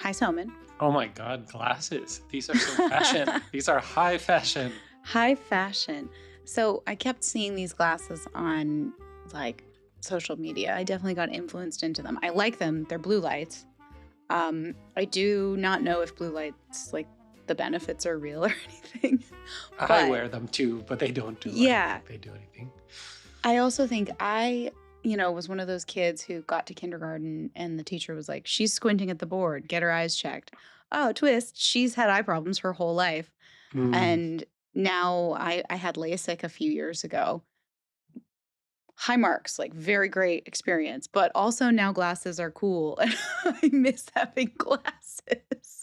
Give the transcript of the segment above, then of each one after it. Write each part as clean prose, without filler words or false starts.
Hi, Soman. Oh my God, glasses. These are so fashion. These are high fashion. High fashion. So I kept seeing these glasses on like social media. I definitely got influenced into them. I like them. They're blue lights. I do not know if blue lights, like the benefits are real or anything. I wear them too, but they don't do anything. They do anything. I also think I was one of those kids who got to kindergarten and the teacher was like, she's squinting at the board, get her eyes checked. Oh, twist, she's had eye problems her whole life. And now I had LASIK a few years ago. High marks, like very great experience, but also now glasses are cool and I miss having glasses.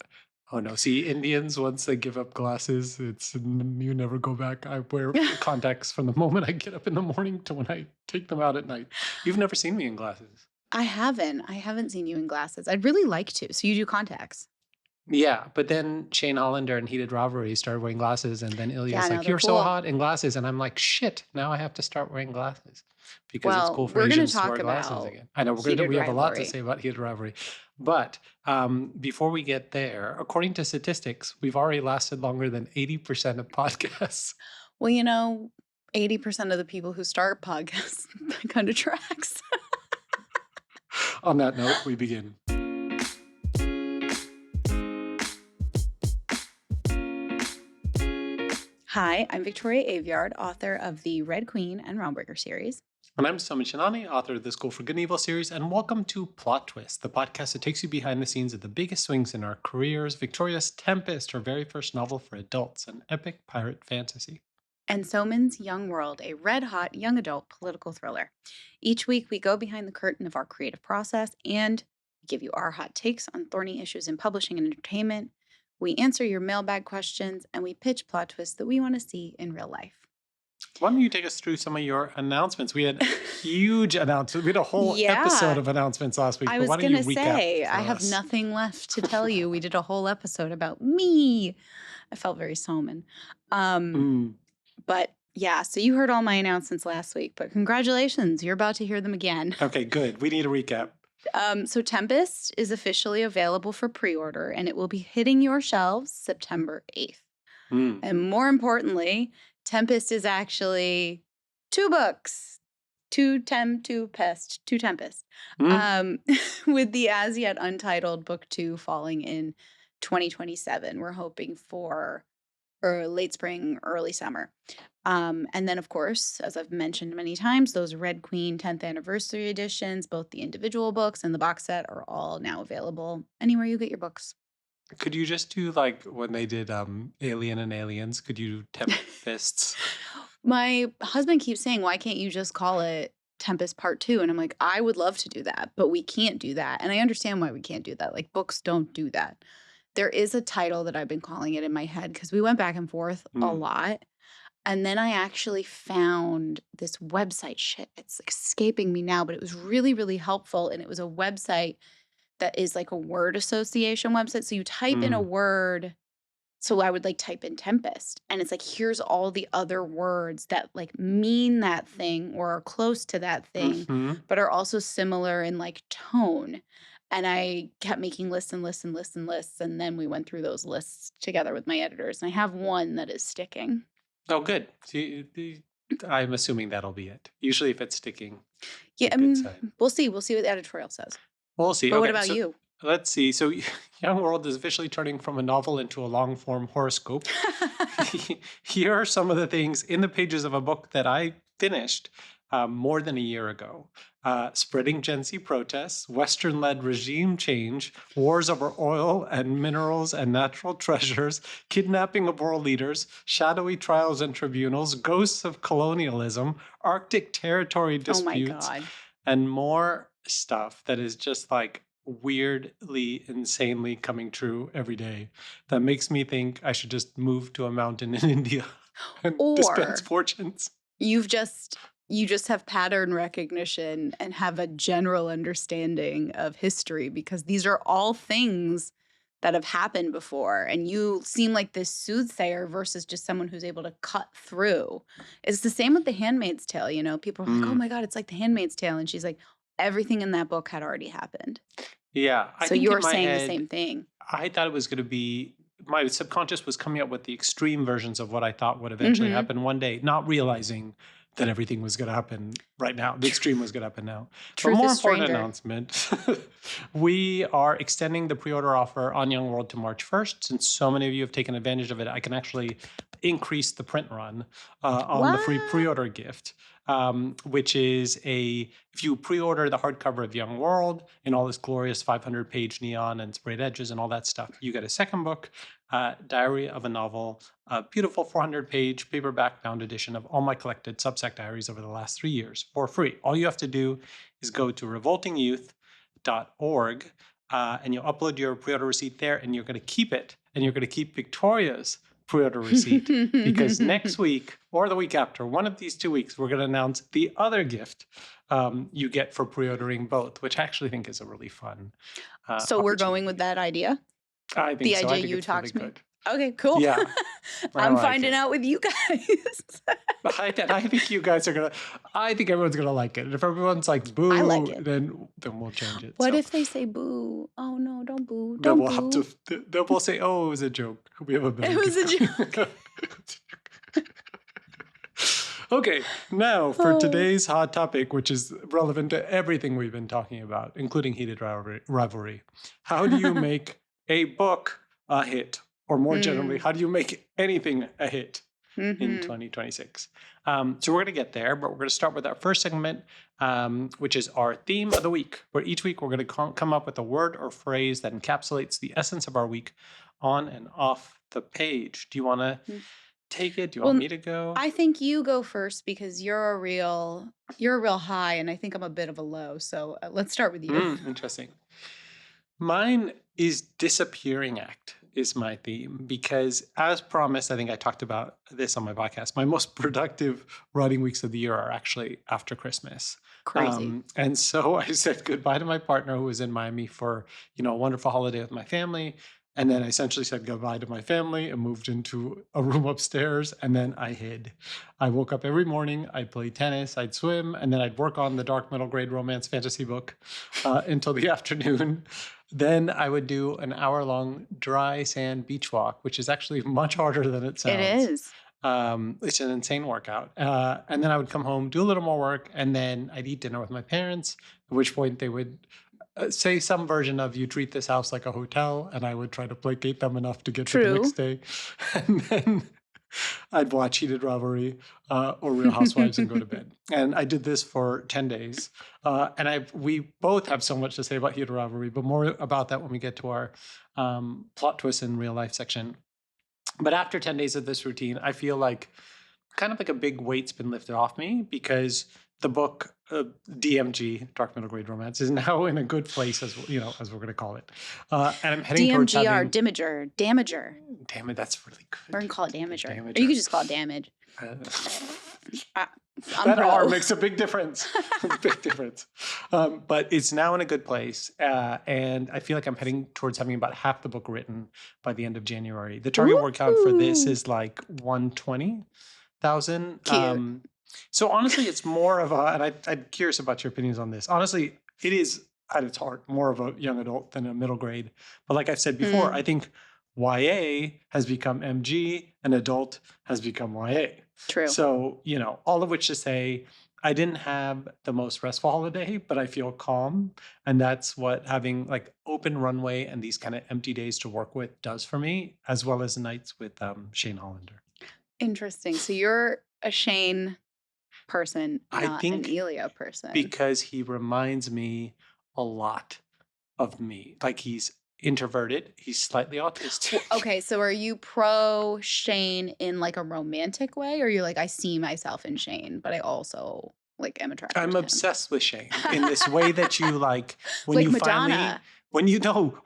Oh no, see, Indians, once they give up glasses, you never go back. I wear contacts from the moment I get up in the morning to when I take them out at night. You've never seen me in glasses. I haven't seen you in glasses. I'd really like to. So you do contacts. Yeah, but then Shane Hollander and Heated Rivalry started wearing glasses, and then Ilya's Yeah, no, like, they're "You're so cool. hot in glasses," and I'm like, "Shit!" Now I have to start wearing glasses because it's Well, cool for we're gonna Asians to talk wear glasses about again. I know Heated we have a lot to Rivalry. say about Heated Rivalry, but before we get there, according to statistics, we've already lasted longer than 80% of podcasts. Well, 80% of the people who start podcasts kind of tracks. On that note, we begin. Hi, I'm Victoria Aveyard, author of the Red Queen and Realmbreaker series. And I'm Soman Shinani, author of the School for Good and Evil series, and welcome to Plot Twist, the podcast that takes you behind the scenes of the biggest swings in our careers. Victoria's Tempest, her very first novel for adults, an epic pirate fantasy. And Soman's Young World, a red-hot young adult political thriller. Each week, we go behind the curtain of our creative process and give you our hot takes on thorny issues in publishing and entertainment. We answer your mailbag questions, and we pitch plot twists that we want to see in real life. Why don't you take us through some of your announcements? We had huge announcements. We had a whole episode of announcements last week. I was going to say, I have nothing left to tell you. We did a whole episode about me. I felt very Soman. But yeah, so you heard all my announcements last week, but congratulations. You're about to hear them again. Okay, good. We need a recap. So Tempest is officially available for pre-order, and it will be hitting your shelves September 8th. And more importantly, Tempest is actually 2 books. 2 Tempest. With the as yet untitled book 2 falling in 2027. We're hoping for late spring, early summer. And then, of course, as I've mentioned many times, those Red Queen 10th anniversary editions, both the individual books and the box set, are all now available anywhere you get your books. Could you just do like when they did Alien and Aliens? Could you do Tempests? My husband keeps saying, why can't you just call it Tempest Part 2? And I'm like, I would love to do that, but we can't do that. And I understand why we can't do that. Like, books don't do that. There is a title that I've been calling it in my head because we went back and forth a lot. And then I actually found this website. Shit, it's escaping me now, but it was really, really helpful. And it was a website that is like a word association website. So you type in a word. So I would like type in Tempest. And it's like, here's all the other words that like mean that thing or are close to that thing, but are also similar in like tone. And I kept making lists and lists and lists and lists. And then we went through those lists together with my editors. And I have one that is sticking. Oh, good. See, I'm assuming that'll be it. Usually if it's sticking. Yeah, we'll see. We'll see what the editorial says. We'll see. But what about you? Let's see. So Young World is officially turning from a novel into a long-form horoscope. Here are some of the things in the pages of a book that I finished more than a year ago. Spreading Gen Z protests, Western-led regime change, wars over oil and minerals and natural treasures, kidnapping of world leaders, shadowy trials and tribunals, ghosts of colonialism, Arctic territory disputes, and more stuff that is just like weirdly, insanely coming true every day. That makes me think I should just move to a mountain in India and dispense fortunes. You just have pattern recognition and have a general understanding of history because these are all things that have happened before. And you seem like this soothsayer versus just someone who's able to cut through. It's the same with The Handmaid's Tale. People are like, oh my God, it's like The Handmaid's Tale. And she's like, everything in that book had already happened. Yeah. So you're saying the same thing. I thought it was going to be, my subconscious was coming up with the extreme versions of what I thought would eventually Mhm. happen one day, not realizing that everything was going to happen right now. The Tr extreme was going to happen now. But truth more is important stranger. announcement, we are extending the pre-order offer on Young World to March 1st. Since so many of you have taken advantage of it, I can actually increase the print run on the free What? pre-order gift, which is if you pre-order the hardcover of Young World in all this glorious 500-page neon and sprayed edges and all that stuff, you get a second book, Diary of a Novel, a beautiful 400-page paperback bound edition of all my collected Substack diaries over the last 3 years for free. All you have to do is go to revoltingyouth.org, and you'll upload your pre-order receipt there, and you're going to keep it, and you're going to keep Victoria's pre-order receipt, because next week or the week after, one of these 2 weeks, we're going to announce the other gift you get for pre-ordering both, which I actually think is a really fun So we're going with opportunity. that idea? I think The so. I idea think you it's really talked me? good. Okay, cool. Yeah, I I'm like finding it. out with you guys. I think you guys are gonna. I think everyone's gonna like it. And if everyone's like I like boo, it. then we'll change it. What So if they say boo? Oh no, don't boo. then Don't we'll have to. boo. Then we'll say, oh, it was a joke. We have a It better was a gift joke. coming. Okay, now for Oh. today's hot topic, which is relevant to everything we've been talking about, including heated rivalry. How do you make a book a hit? Or more generally, Mm. how do you make anything a hit in Mhm. 2026? So we're going to get there, but we're going to start with our first segment, which is our theme of the week, where each week we're going to come up with a word or phrase that encapsulates the essence of our week on and off the page. Do you want to Mm. take it? Do you want Well, me to go? I think you go first because you're a real high and I think I'm a bit of a low. So let's start with you. Interesting. Mine is disappearing act is my theme, because as promised, I think I talked about this on my podcast. My most productive writing weeks of the year are actually after Christmas. Crazy. And so I said goodbye to my partner who was in Miami for, a wonderful holiday with my family. And then I essentially said goodbye to my family and moved into a room upstairs. And then I hid. I woke up every morning, I'd play tennis, I'd swim, and then I'd work on the dark middle grade romance fantasy book until the afternoon. Then I would do an hour-long dry sand beach walk, which is actually much harder than it It sounds. is. It's an insane workout. And then I would come home, do a little more work, and then I'd eat dinner with my parents, at which point they would say some version of "you treat this house like a hotel," and I would try to placate them enough to get to the next True. day. And then I'd watch Heated Rivalry or Real Housewives and go to bed. And I did this for 10 days. And we both have so much to say about Heated Rivalry, but more about that when we get to our plot twists in real life section. But after 10 days of this routine, I feel like kind of like a big weight's been lifted off me, because the book DMG, Dark Middle Grade Romance, is now in a good place, as as we're going to call it. And I'm heading towards DMGR, having. Damager. Damn it, that's really good. We're gonna call it Damager. Or you Damager. could just call it Damage. Uh, I'm that R pro. makes a big difference. Big difference. But it's now in a good place. And I feel like I'm heading towards having about half the book written by the end of January. The target word count for this Ooh. is like 120,000. Cute. So honestly, it's more of a, and I'm curious about your opinions on this. Honestly, it is at its heart more of a young adult than a middle grade. But like I've said before, I think YA has become MG and adult has become YA. True. So, all of which to say, I didn't have the most restful holiday, but I feel calm. And that's what having like open runway and these kind of empty days to work with does for me, as well as nights with Shane Hollander. Interesting. So you're a Shane person, I not an think Elia person. because he reminds me a lot of me. Like he's introverted, he's slightly autistic. Okay, so are you pro Shane in like a romantic way, or you're like, I see myself in Shane, but I also like am attracted I'm to him? obsessed with Shane in this way that you like when Like you finally Madonna.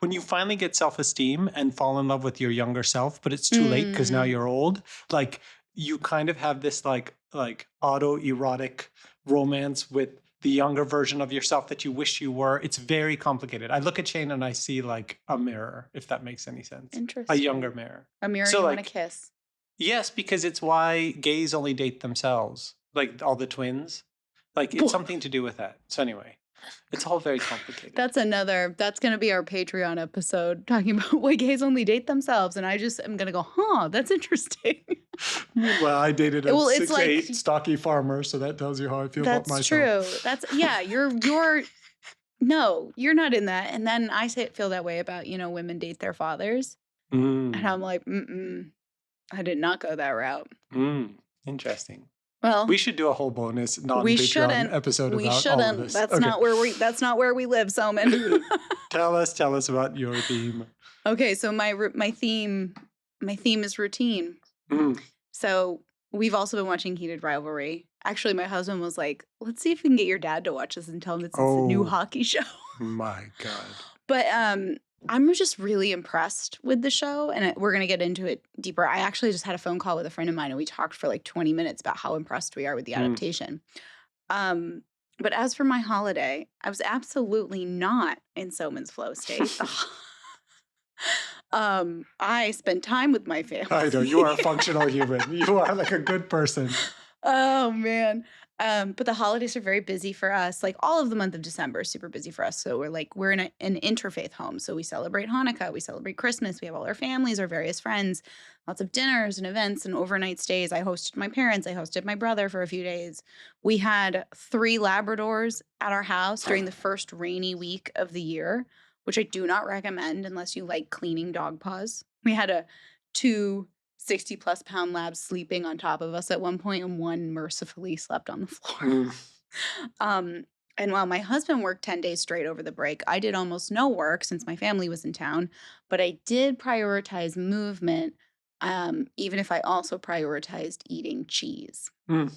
when you finally get self-esteem and fall in love with your younger self, but it's too late because now you're old. Like you kind of have this like autoerotic romance with the younger version of yourself that you wish you were. It's very complicated. I look at Shane and I see like a mirror, if that makes any sense. A Interesting. younger mirror. A mirror So you want to like kiss. yes, because it's why gays only date themselves, like all the twins. Like it's something to do with that. So anyway, It's all very complicated. That's gonna be our Patreon episode talking about why gays only date themselves, and I just am gonna go, "Huh, that's interesting." Meanwhile, I dated a Well, it's 6'8" like stocky farmer, so that tells you how I feel about that's myself. true. That's yeah, you're no, you're not in that, and then I say feel that way about, women date their fathers, and Mm, I'm like, "Mm-mm, I did not go that route." mm, interesting. We Well, should do a whole bonus we non-Patreon shouldn't. episode We about all of shouldn't. this. Okay. That's not where we live, Soman. Tell us about your theme. Okay, so my theme is routine. Mm. So we've also been watching Heated Rivalry. Actually, my husband was like, "Let's see if we can get your dad to watch this and tell him it's a new Oh hockey show." my God. But I'm just really impressed with the show, and we're gonna get into it deeper. I actually just had a phone call with a friend of mine, and we talked for like 20 minutes about how impressed we are with the Mm. adaptation. Um, but as for my holiday, I was absolutely not in Soman's flow state. I spent time with my I know you are a family. functional human. You are like a good person. Oh man. But the holidays are very busy for us. Like all of the month of December is super busy for us. So we're in an interfaith home. So we celebrate Hanukkah, we celebrate Christmas, we have all our families, our various friends, lots of dinners and events and overnight stays. I hosted my parents, I hosted my brother for a few days. We had 3 Labradors at our house during the first rainy week of the year, which I do not recommend unless you like cleaning dog paws. We had two 60+ pound labs sleeping on top of us at one point, and one mercifully slept on the floor. Mm. um, and while my husband worked 10 days straight over the break, I did almost no work since my family was in town, but I did prioritize movement, even if I also prioritized eating cheese. Mm.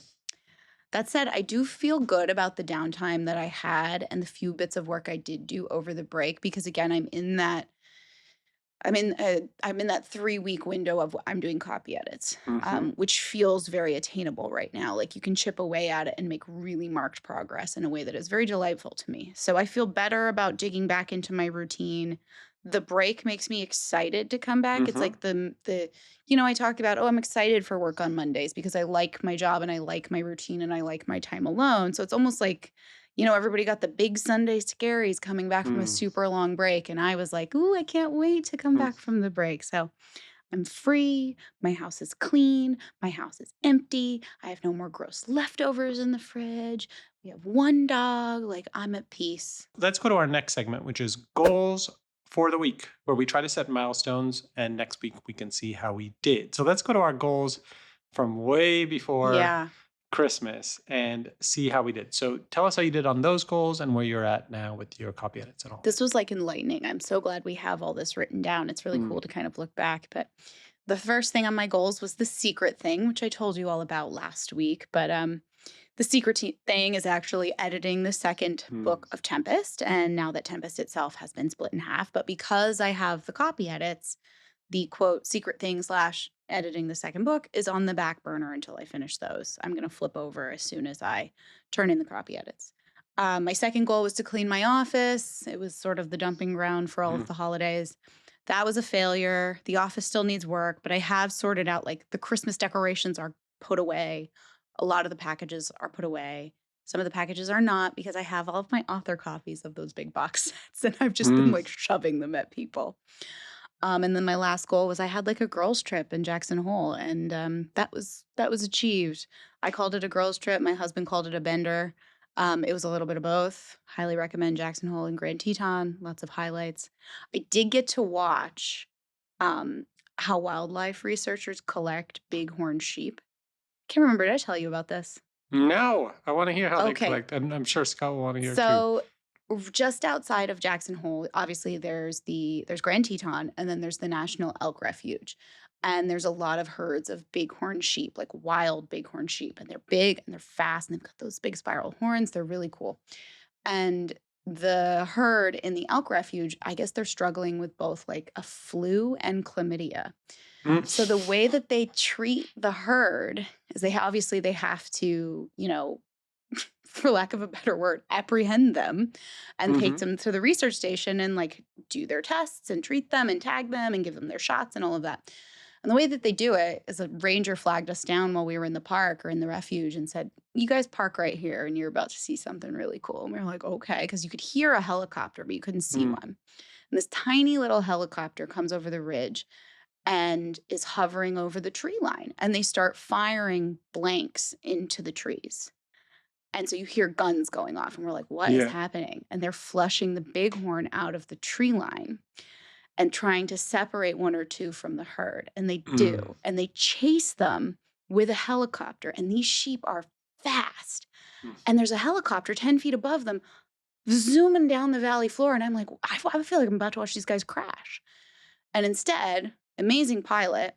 That said, I do feel good about the downtime that I had and the few bits of work I did do over the break because again, I'm in that 3-week window of I'm doing copy edits, Mm-hmm. which feels very attainable right now. Like you can chip away at it and make really marked progress in a way that is very delightful to me. So I feel better about digging back into my routine. The break makes me excited to come back. It's Mm-hmm. like I talk about, oh, I'm excited for work on Mondays because I like my job and I like my routine and I like my time alone. So it's almost like everybody got the big Sunday scaries coming back from a Mm. super long break. And I was like, ooh, I can't wait to come Mm. back from the break. So I'm free. My house is clean. My house is empty. I have no more gross leftovers in the fridge. We have one dog. Like, I'm at peace. Let's go to our next segment, which is goals for the week, where we try to set milestones, and next week we can see how we did. So let's go to our goals from way before Yeah. Christmas and see how we did. So tell us how you did on those goals and where you're at now with your copy edits and all. This was like enlightening. I'm so glad we have all this written down. It's really Mm. cool to kind of look back. But the first thing on my goals was the secret thing, which I told you all about last week. But the secret thing is actually editing the second Mm. book of Tempest. And now that Tempest itself has been split in half, but because I have the copy edits, the quote secret thing slash editing the second book is on the back burner until I finish those. I'm going to flip over as soon as I turn in the copy edits. My second goal was to clean my office. It was sort of the dumping ground for all of Mm. the holidays. That was a failure. The office still needs work, but I have sorted out like the Christmas decorations are put away. A lot of the packages are put away. Some of the packages are not because I have all of my author copies of those big box sets and I've just been Mm. like shoving them at people. And then my last goal was I had like a girls trip in Jackson Hole, and that was achieved. I called it a girls trip. My husband called it a bender. It was a little bit of both. Highly recommend Jackson Hole and Grand Teton. Lots of highlights. I did get to watch um, how wildlife researchers collect bighorn sheep. Can't remember. Did I tell you about this? No, I want to hear how they Okay. collect. And I'm sure Scott will want to hear too. So just outside of Jackson Hole, obviously there's Grand Teton and then there's the National Elk Refuge. And there's a lot of herds of bighorn sheep, like wild bighorn sheep, and they're big and they're fast and they've got those big spiral horns. They're really cool. And the herd in the elk refuge, I guess they're struggling with both like a flu and chlamydia. Mm. So the way that they treat the herd is obviously they have to, for lack of a better word, apprehend them and take Mm-hmm. them to the research station and like do their tests and treat them and tag them and give them their shots and all of that. And the way that they do it is a ranger flagged us down while we were in the park or in the refuge and said, you guys park right here and you're about to see something really cool. And we were like, okay, because you could hear a helicopter, but you couldn't see Mm. one. And this tiny little helicopter comes over the ridge and is hovering over the tree line. And they start firing blanks into the trees. And so you hear guns going off, and we're like, what is Yeah. happening? And they're flushing the bighorn out of the tree line and trying to separate one or two from the herd. And they do. Mm. And they chase them with a helicopter. And these sheep are fast. Mm. And there's a helicopter 10 feet above them zooming down the valley floor. And I'm like, I feel like I'm about to watch these guys crash. And instead, amazing pilot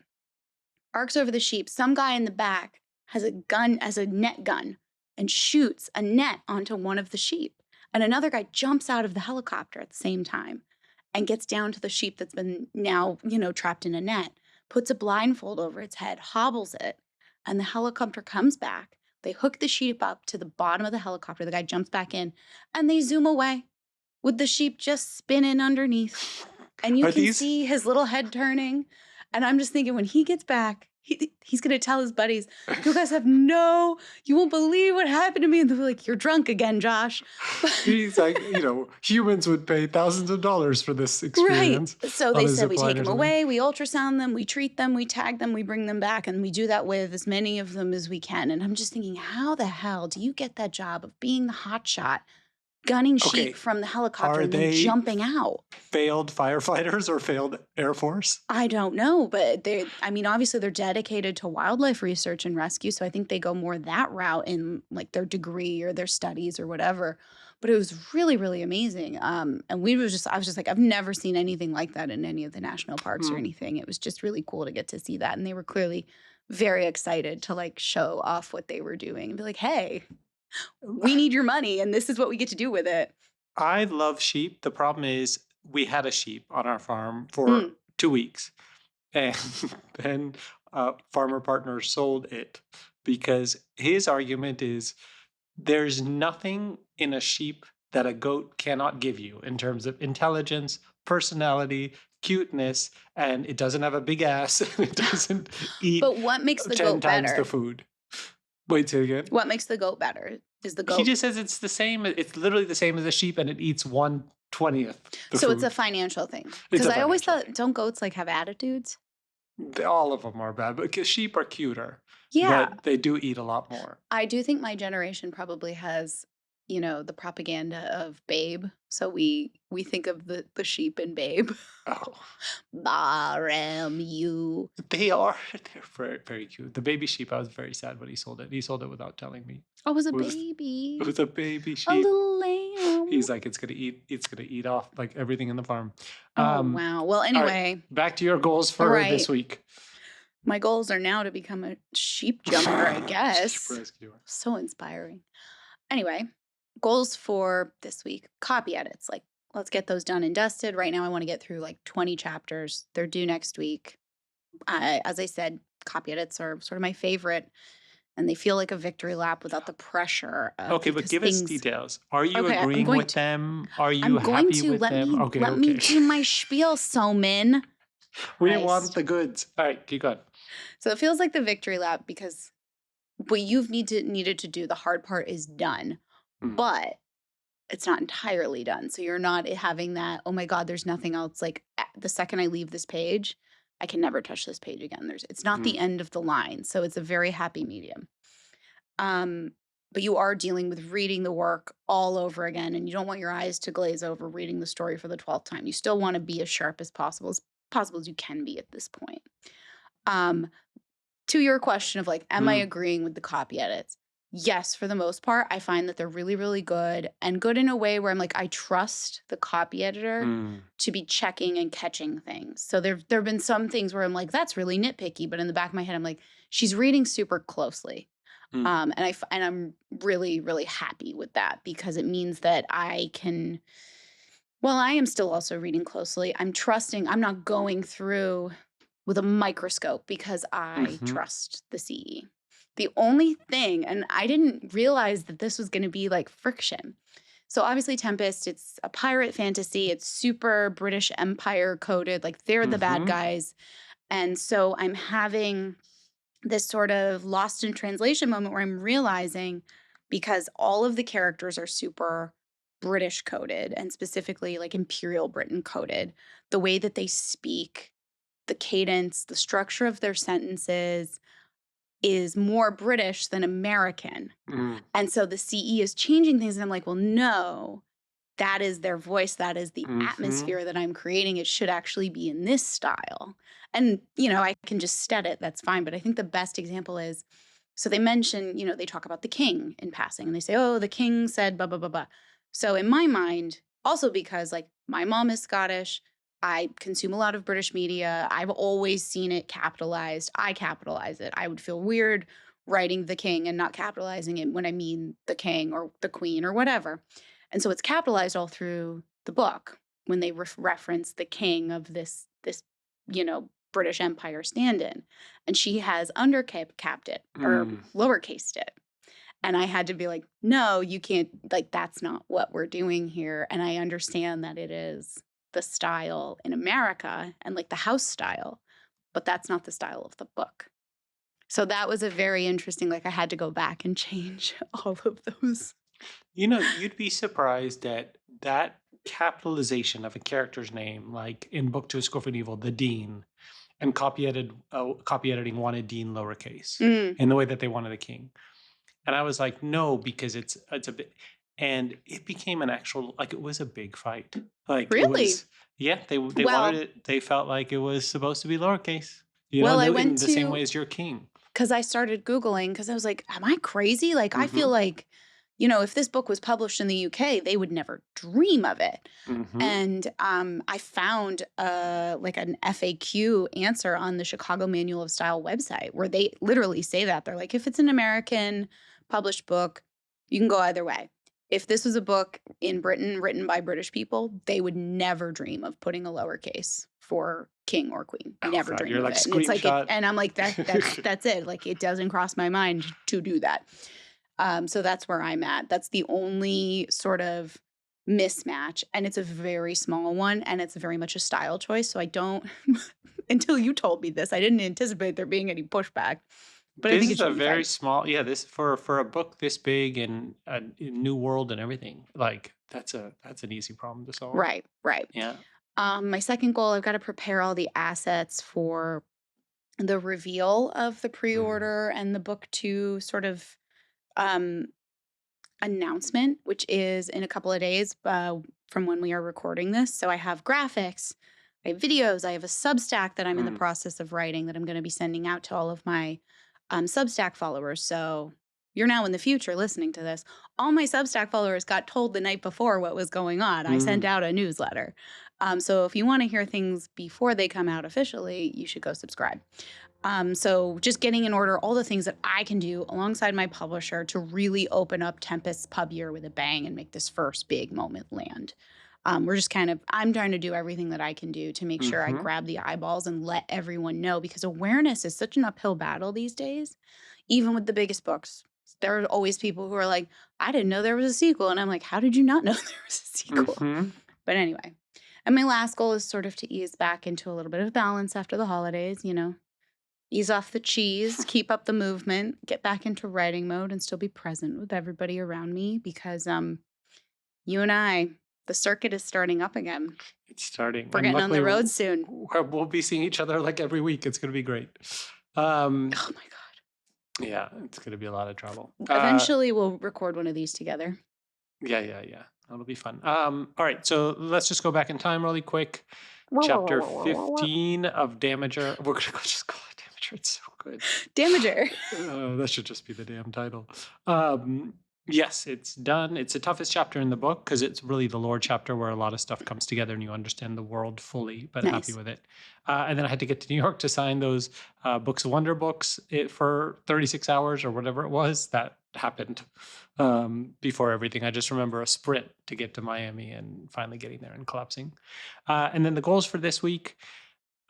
arcs over the sheep. Some guy in the back has a gun, as a net gun, and shoots a net onto one of the sheep. And another guy jumps out of the helicopter at the same time and gets down to the sheep that's been now, trapped in a net, puts a blindfold over its head, hobbles it, and the helicopter comes back. They hook the sheep up to the bottom of the helicopter. The guy jumps back in, and they zoom away with the sheep just spinning underneath. And you Are can these see his little head turning. And I'm just thinking, when he gets back, he's going to tell his buddies, you guys you won't believe what happened to me. And they're like, you're drunk again, Josh. he's like, humans would pay thousands of dollars for this Right. experience So on they a said we zip line take or them something. away, we ultrasound them, we treat them, we tag them, we bring them back. And we do that with as many of them as we can. And I'm just thinking, how the hell do you get that job of being the hot shot, gunning Okay, sheep from the helicopter are and then they jumping out? failed firefighters or failed Air Force? I don't know, but obviously they're dedicated to wildlife research and rescue. So I think they go more that route in like their degree or their studies or whatever. But it was really, really amazing. And I was just like, I've never seen anything like that in any of the national parks or Hmm. anything. It was just really cool to get to see that. And they were clearly very excited to like show off what they were doing and be like, hey, we need your money and this is what we get to do with it. I love sheep. The problem is we had a sheep on our farm for Mm. 2 weeks, and then farmer partner sold it because his argument is there's nothing in a sheep that a goat cannot give you in terms of intelligence, personality, cuteness, and it doesn't have a big ass. And it doesn't eat But what makes the 10 goat times the better? food. Wait, say again. What makes the goat better? Is the He goat just says it's the same. It's literally the same as a sheep, and it eats 1/20th the So it's a food. financial thing. It's Because a I always financial thought, thing. don't goats like have attitudes? All of them are bad, but 'cause sheep are cuter, Yeah. but they do eat a lot more. I do think my generation probably has, the propaganda of Babe. So we think of the sheep in Babe. Oh, Barem you. they're very, very cute. The baby sheep, I was very sad when he sold it. He sold it without telling me. Oh, it was a It was baby. it was a baby A sheep. little lamb. He's like, it's gonna eat off like everything in the farm. Oh, wow. Well, All right, anyway, back to your goals for this right. week. My goals are now to become a sheep jumper, I guess. Sheep rescuer. So inspiring. Anyway, goals for this week, copy edits. Like, let's get those done and dusted. Right now, I want to get through like 20 chapters. They're due next week. As I said, copy edits are sort of my favorite, and they feel like a victory lap without the pressure. Okay, but because give us things. details. Are you Okay, I'm agreeing going with to. them? Are I'm you going happy to with let them? me Okay, let me okay. do my spiel, Somin. We want Christ. the goods. All right, keep going. So it feels like the victory lap because what you've needed to do, the hard part is done, Mm. but it's not entirely done. So you're not having that, oh my God, there's nothing else. Like the second I leave this page, I can never touch this page again. It's not the end of the line. So it's a very happy medium. But you are dealing with reading the work all over again, and you don't want your eyes to glaze over reading the story for the 12th time. You still want to be as sharp as possible as you can be at this point. To your question of like, am I agreeing with the copy edits? Yes, for the most part, I find that they're really, really good and good in a way where I'm like, I trust the copy editor to be checking and catching things. So there have been some things where I'm like, that's really nitpicky, but in the back of my head, I'm like, she's reading super closely. And I'm really, really happy with that because it means that I can. Well, I am still also reading closely. I'm trusting. I'm not going through with a microscope because I trust the CE. The only thing, and I didn't realize that this was going to be like friction. So obviously Tempest, it's a pirate fantasy. It's super British Empire coded. Like they're the bad guys. And so I'm having this sort of lost in translation moment where I'm realizing, because all of the characters are super British coded and specifically like Imperial Britain coded, the way that they speak, the cadence, the structure of their sentences is more British than American. Mm, And so the CE is changing things. And I'm like, well, no, that is their voice. That is the mhm, atmosphere that I'm creating. It should actually be in this style. And, I can just stet it. That's fine. But I think the best example is, so they mention, they talk about the king in passing and they say, oh, the king said blah, blah, blah, blah. So in my mind, also because like my mom is Scottish, I consume a lot of British media. I've always seen it capitalized. I capitalize it. I would feel weird writing the king and not capitalizing it when I mean the king or the queen or whatever. And so it's capitalized all through the book when they reference the king of this British Empire stand-in, and she has capped it or mm. lowercased it. And I had to be like, no, you can't, like, that's not what we're doing here. And I understand that it is the style in America and like the house style, but that's not the style of the book. So that was a very interesting, like, I had to go back and change all of those. You'd be surprised that that capitalization of a character's name, like in Book Two, Score for Evil, the Dean, and copy editing wanted Dean lowercase Mm, in the way that they wanted the king. And I was like, no, because it's a bit, and it became an actual, like, it was a big fight. Like it really? was, yeah, they wanted Well, it. They felt like it was supposed to be lowercase. I In went the same to way as your king. because I started Googling because I was like, am I crazy? Like, I feel Mm-hmm. like, if this book was published in the UK, they would never dream of it. Mm-hmm. And I found like an FAQ answer on the Chicago Manual of Style website where they literally say that. They're like, if it's an American published book, you can go either way. If this was a book in Britain written by British people, they would never dream of putting a lowercase for king or queen. Oh Never God, dream you're of like it. And it's like it, screenshot. and I'm like that's it. Like it doesn't cross my mind to do that. So that's where I'm at. That's the only sort of mismatch, and it's a very small one, and it's very much a style choice. So I don't, until you told me this, I didn't anticipate there being any pushback, but I This think it is should a be very fine. small, yeah. This for a book this big and a new world and everything. Like that's an easy problem to solve. Right, right. Yeah. My second goal, I've got to prepare all the assets for the reveal of the Mm, pre-order and the book two sort of um announcement, which is in a couple of days from when we are recording this. So I have graphics, I have videos, I have a Substack that I'm in the mm, process of writing that I'm going to be sending out to all of my Substack followers. So you're now in the future listening to this. All my Substack followers got told the night before what was going on. I sent mm. out a newsletter. So if you want to hear things before they come out officially, you should go subscribe. So just getting in order all the things that I can do alongside my publisher to really open up Tempest's Pub Year with a bang and make this first big moment land. We're just I'm trying to do everything that I can do to make sure I Mhm. grab the eyeballs and let everyone know, because awareness is such an uphill battle these days, even with the biggest books. There are always people who are like, I didn't know there was a sequel. And I'm like, how did you not know there was a sequel? Mhm. But anyway, and my last goal is sort of to ease back into a little bit of balance after the holidays, ease off the cheese, keep up the movement, get back into writing mode, and still be present with everybody around me because you and I, the circuit is starting up again. It's starting, We're and getting on luckily the road soon. we'll be seeing each other like every week. It's gonna be great. Um, Oh my god. yeah, it's gonna be a lot of trouble. Eventually we'll record one of these together. Yeah, yeah, yeah. That'll be fun. All right, so let's just go back in time really quick. Chapter 15 of Damager. We're gonna just call it Damager. It's so good. Damager. That should just be the damn title. Um, yes, it's done. It's the toughest chapter in the book because it's really the lore chapter where a lot of stuff comes together and you understand the world fully, but happy Nice. with it. And then I had to get to New York to sign those Books of Wonder books for 36 hours or whatever it was. That happened before everything. I just remember a sprint to get to Miami and finally getting there and collapsing. And then the goals for this week,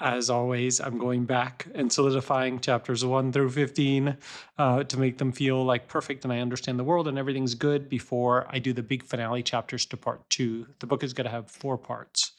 as always, I'm going back and solidifying chapters 1 through 15 to make them feel like perfect and I understand the world and everything's good before I do the big finale chapters to part 2. The book is going to have 4 parts.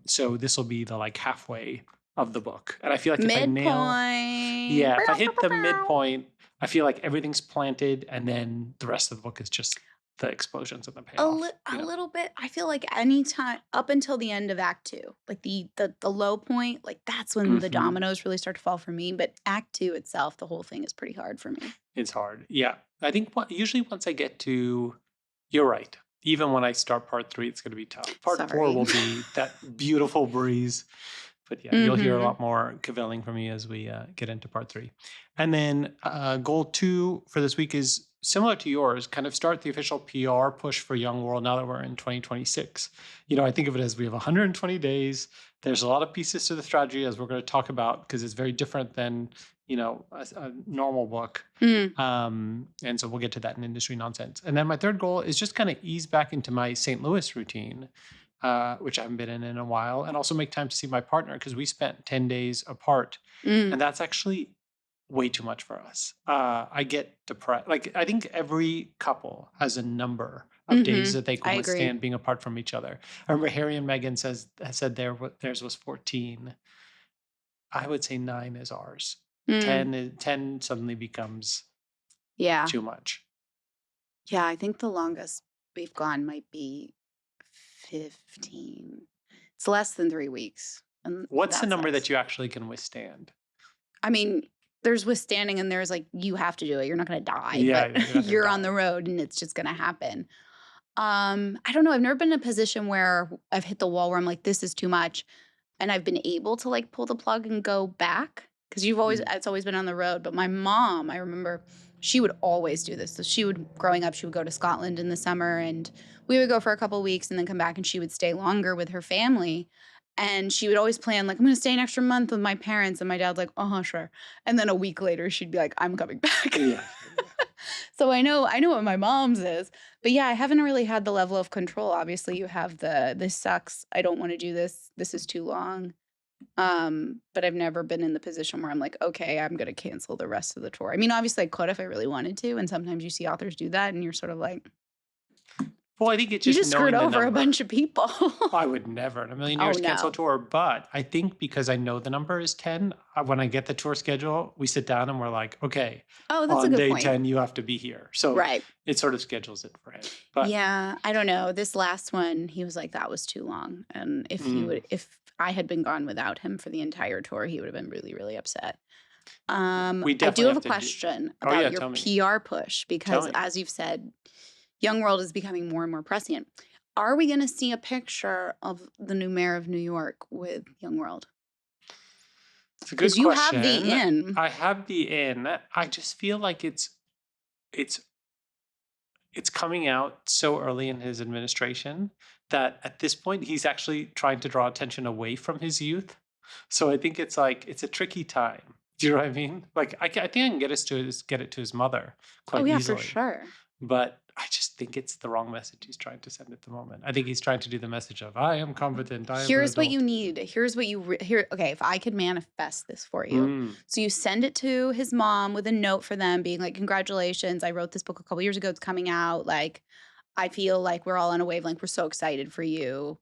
So this will be the like halfway of the book. And I feel like if I nail, Midpoint. yeah, if I Bow, bow, hit bow, the bow. midpoint, I feel like everything's planted and then the rest of the book is just the explosions and the payoff, A little bit. I feel like anytime up until the end of act 2, like the low point, like that's when the Hmm. dominoes really start to fall for me, but act 2 itself, the whole thing is pretty hard for me. It's hard. Yeah. I think usually once I get to, you're right. Even when I start part 3, it's going to be tough. Part 4 Sorry. will be that beautiful breeze. But yeah, you'll hear a Mhm. lot more cavilling from me as we get into part 3. And then goal 2 for this week is similar to yours, kind of start the official PR push for Young World now that we're in 2026. I think of it as we have 120 days. There's a lot of pieces to the strategy as we're going to talk about because it's very different than, a normal book. Mm. And so we'll get to that in industry nonsense. And then my third goal is just kind of ease back into my St. Louis routine, which I haven't been in a while, and also make time to see my partner because we spent 10 days apart. Mm. And that's actually way too much for us. I get depressed. Like, I think every couple has a number of days Mhm. that they can I agree. withstand being apart from each other. I remember Harry and Meghan said theirs was 14. I would say 9 is ours. Mm. 10 suddenly becomes Yeah. too much. Yeah, I think the longest we've gone might be 15. It's less than 3 weeks, and What's the that number sucks. that you actually can withstand? I mean, there's withstanding and there's, like, you have to do it. You're not gonna die, Yeah, but yeah, you're not gonna you're on the die. road and it's just gonna happen. I don't know, I've never been in a position where I've hit the wall where I'm like, "This is too much," and I've been able to, like, pull the plug and go back because Mm. it's always been on the road, but my mom, I remember she would always do this. So she would growing up, she would go to Scotland in the summer, and we would go for a couple weeks and then come back, and she would stay longer with her family, and she would always plan, like, "I'm gonna stay an extra month with my parents," and my dad's like, "Uh-huh, sure," and then a week later, she'd be like, "I'm coming back." Yeah, yeah. So I know what my mom's is. But yeah, I haven't really had the level of control. Obviously, you have the this sucks. I don't want to do this. This is too long. But I've never been in the position where I'm like, okay, I'm gonna cancel the rest of the tour. I mean, obviously I could if I really wanted to, and sometimes you see authors do that and you're sort of like, Well, I think it's you just just screwed knowing the over a number. bunch of people. I would never in a million Oh years cancel a no. tour, but I think because I know the number is 10, when I get the tour schedule, we sit down and we're like, okay, Oh, that's a on good day point. 10, you have to be here. So Right. it sort of schedules it for him. But Yeah, I don't know. This last one, he was like, that was too long. And mm, if I had been gone without him for the entire tour, he would have been really, really upset. we I do definitely have a have to do. question Oh, about yeah, your tell me. PR push Tell because, me. as you've said, Young World is becoming more and more prescient. Are we going to see a picture of the new mayor of New York with Young World? It's a good Because you have the question. in. I have the in. I just feel like it's it's coming out so early in his administration that at this point he's actually trying to draw attention away from his youth. So I think it's like it's a tricky time. Do you know what I mean? Like I think I can get it to his mother Oh, quite yeah, for easily, sure. but I just think it's the wrong message he's trying to send at the moment. I think he's trying to do the message of I am competent, I am an Here's what you adult. need. Here's what you here. Okay, if I could manifest this for you. Mm, So you send it to his mom with a note for them being like, "Congratulations, I wrote this book a couple years ago. It's coming out. Like, I feel like we're all on a wavelength. We're so excited for you.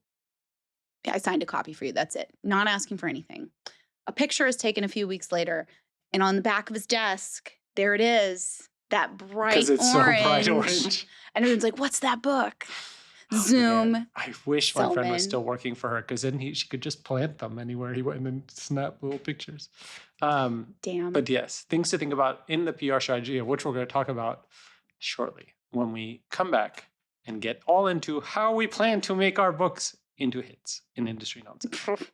I signed a copy for you. That's it. Not asking for anything." A picture is taken a few weeks later, and on the back of his desk, there it is, that because bright it's so bright orange. orange. And everyone's like, "What's that book?" Oh man, Zoom, I wish my friend was Selman. still working for her because then she could just plant them anywhere he went and then snap little pictures. Um, Damn. but yes, things to think about in the PR strategy, of which we're going to talk about shortly when we come back and get all into how we plan to make our books into hits in industry nonsense.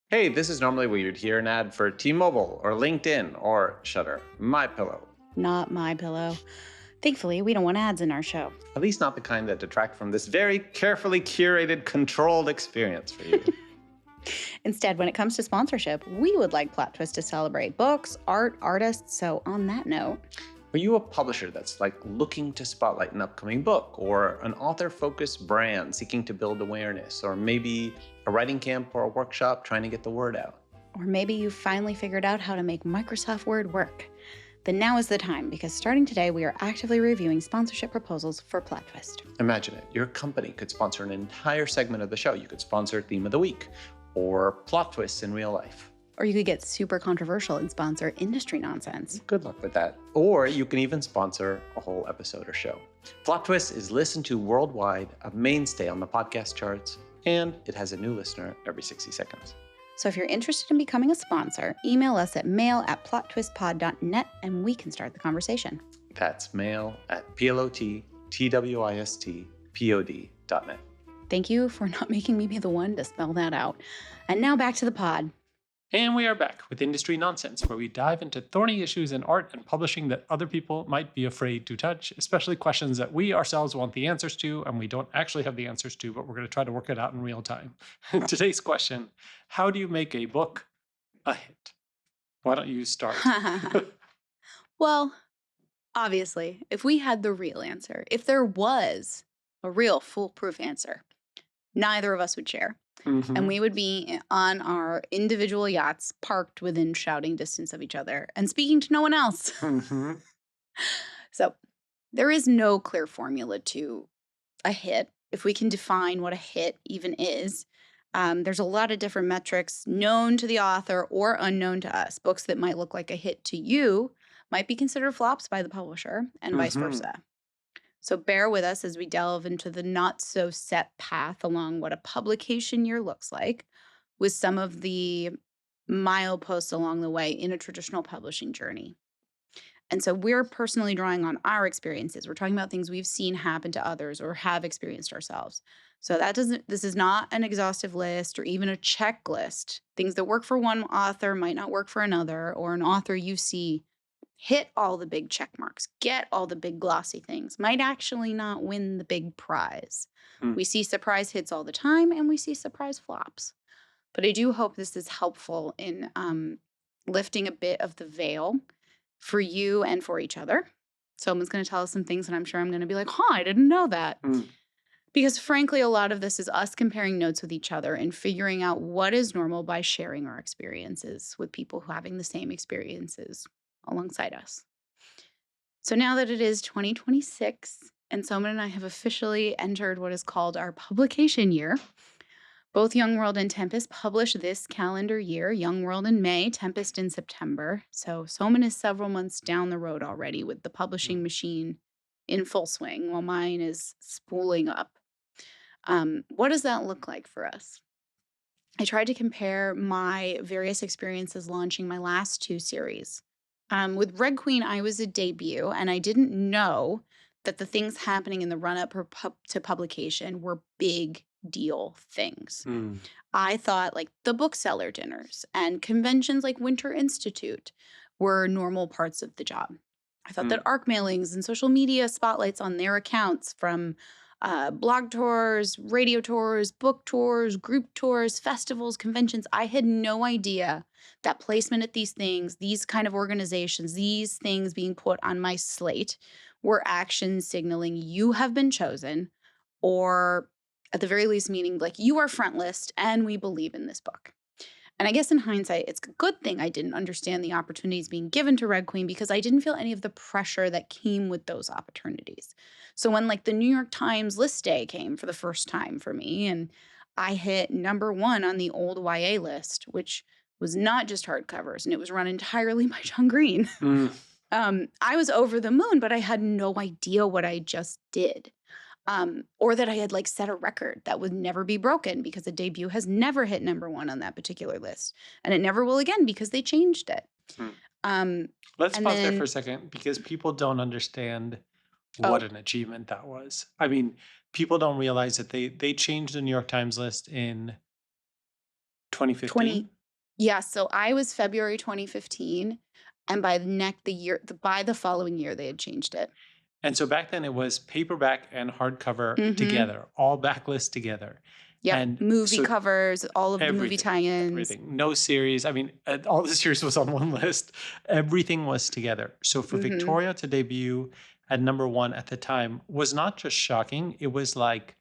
Hey, this is normally where you'd hear an ad for T-Mobile or LinkedIn or Shudder, My Pillow. Not my pillow. Thankfully, we don't want ads in our show. At least not the kind that detract from this very carefully curated, controlled experience for you. Instead, when it comes to sponsorship, we would like Plot Twist to celebrate books, art, artists. So, on that note, Are you a publisher that's looking to spotlight an upcoming book, or an author-focused brand seeking to build awareness, or maybe a writing camp or a workshop trying to get the word out? or maybe you finally figured out how to make Microsoft Word work, then now is the time because starting today, we are actively reviewing sponsorship proposals for Plot Twist. Imagine it. Your company could sponsor an entire segment of the show. You could sponsor Theme of the Week, or plot twists in real life. Or you could get super controversial and sponsor industry nonsense. Good luck with that. Or you can even sponsor a whole episode or show. Plot Twist is listened to worldwide, a mainstay on the podcast charts, and it has a new listener every 60 seconds. So if you're interested in becoming a sponsor, email us at mail@plottwistpod.net and we can start the conversation. That's mail@plotwistpod.net. Thank you for not making me be the one to spell that out. And now back to the pod. And we are back with Industry Nonsense, where we dive into thorny issues in art and publishing that other people might be afraid to touch, especially questions that we ourselves want the answers to and we don't actually have the answers to, but we're going to try to work it out in real time. Today's question, how do you make a book a hit? Why don't you start? Well, obviously, if we had the real answer, if there was a real foolproof answer, neither of us would share. Mhm. And we would be on our individual yachts parked within shouting distance of each other and speaking to no one else. Mhm. So there is no clear formula to a hit. If we can define what a hit even is, there's a lot of different metrics known to the author or unknown to us. Books that might look like a hit to you might be considered flops by the publisher and vice Mhm. versa. So bear with us as we delve into the not so set path along what a publication year looks like with some of the mileposts along the way in a traditional publishing journey. And so we're personally drawing on our experiences. We're talking about things we've seen happen to others or have experienced ourselves. So this is not an exhaustive list or even a checklist. Things that work for one author might not work for another, or an author you see hit all the big check marks, get all the big glossy things, might actually not win the big prize. Mm. We see surprise hits all the time and we see surprise flops. But I do hope this is helpful in lifting a bit of the veil for you and for each other. Someone's going to tell us some things and I'm sure I'm going to be like, I didn't know that. Mm. Because frankly, a lot of this is us comparing notes with each other and figuring out what is normal by sharing our experiences with people who are having the same experiences alongside us. So now that it is 2026 and Soman and I have officially entered what is called our publication year, both Young World and Tempest publish this calendar year, Young World in May, Tempest in September. So Soman is several months down the road already with the publishing machine in full swing while mine is spooling up. What does that look like for us? I tried to compare my various experiences launching my last two series. With Red Queen, I was a debut, and I didn't know that the things happening in the run-up to publication were big deal things. Mm. I thought like the bookseller dinners and conventions like Winter Institute were normal parts of the job. I thought that ARC mailings and social media spotlights on their accounts from blog tours, radio tours, book tours, group tours, festivals, conventions. I had no idea that placement at these things, these kind of organizations, these things being put on my slate were actions signaling you have been chosen, or at the very least meaning like you are front list and we believe in this book. And I guess in hindsight, it's a good thing I didn't understand the opportunities being given to Red Queen because I didn't feel any of the pressure that came with those opportunities. So when like the New York Times list day came for the first time for me and I hit #1 on the old YA list, which was not just hardcovers and it was run entirely by John Green. Mm. I was over the moon, but I had no idea what I just did. Or that I had like set a record that would never be broken because a debut has never hit #1 on that particular list. And it never will again because they changed it. Mm. Let's and pause there then- for a second because people don't understand Oh. what an achievement that was. I mean, people don't realize that they changed the New York Times list in 2015. Yeah, so I was February 2015, and by the following year they had changed it. And so back then it was paperback and hardcover Mhm. together, all backlist together. Yep, And movie so covers, all of the movie everything, tie-ins. everything. No series. I mean, all the series was on one list. Everything was together. So for Mhm. Victoria to debut at #1 at the time was not just shocking. It was like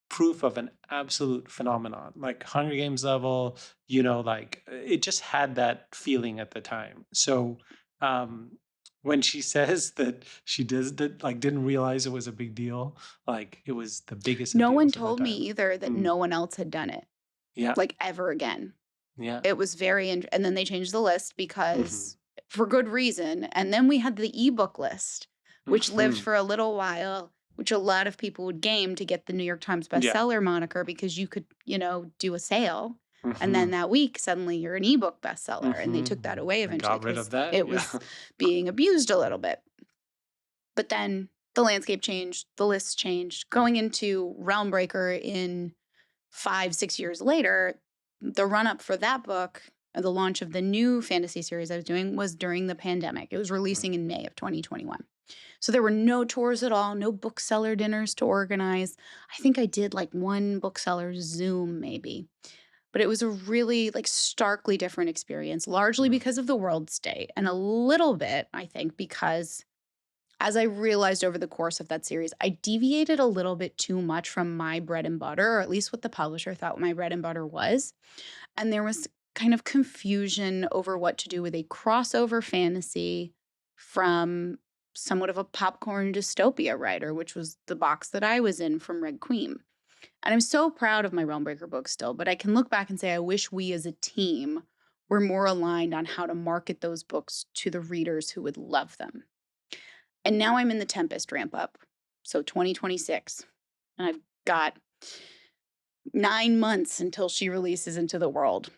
proof of an absolute phenomenon, like Hunger Games level, like it just had that feeling at the time. So when she says that she does that, like didn't realize it was a big deal, like it was the biggest. Of No one deals at the told me time. either that Mm. no one else had done it. Yeah. like ever again. Yeah. It was and then they changed the list Mhm. because for good reason. And then we had the ebook list, which lived Mhm. for a little while, which a lot of people would game to get the New York Times Yeah. bestseller moniker because you could, do a sale. And then Mhm. that week, suddenly you're an ebook bestseller. And they took that Mhm. away They eventually got rid because of that. it Yeah. was being abused a little bit. But then the landscape changed, the list changed. Going into Realmbreaker in 5-6 years later, the run-up for that book, the launch of the new fantasy series I was doing was during the pandemic. It was releasing in May of 2021. So there were no tours at all, no bookseller dinners to organize. I think I did like one bookseller Zoom maybe. But it was a really like starkly different experience, largely Mm. because of the world state and a little bit, I think, because as I realized over the course of that series, I deviated a little bit too much from my bread and butter, or at least what the publisher thought my bread and butter was. And there was kind of confusion over what to do with a crossover fantasy from somewhat of a popcorn dystopia writer, which was the box that I was in from Red Queen. And I'm so proud of my Realmbreaker books still, but I can look back and say I wish we as a team were more aligned on how to market those books to the readers who would love them. And now I'm in the Tempest ramp up. So 2026. And I've got 9 months until she releases into the world.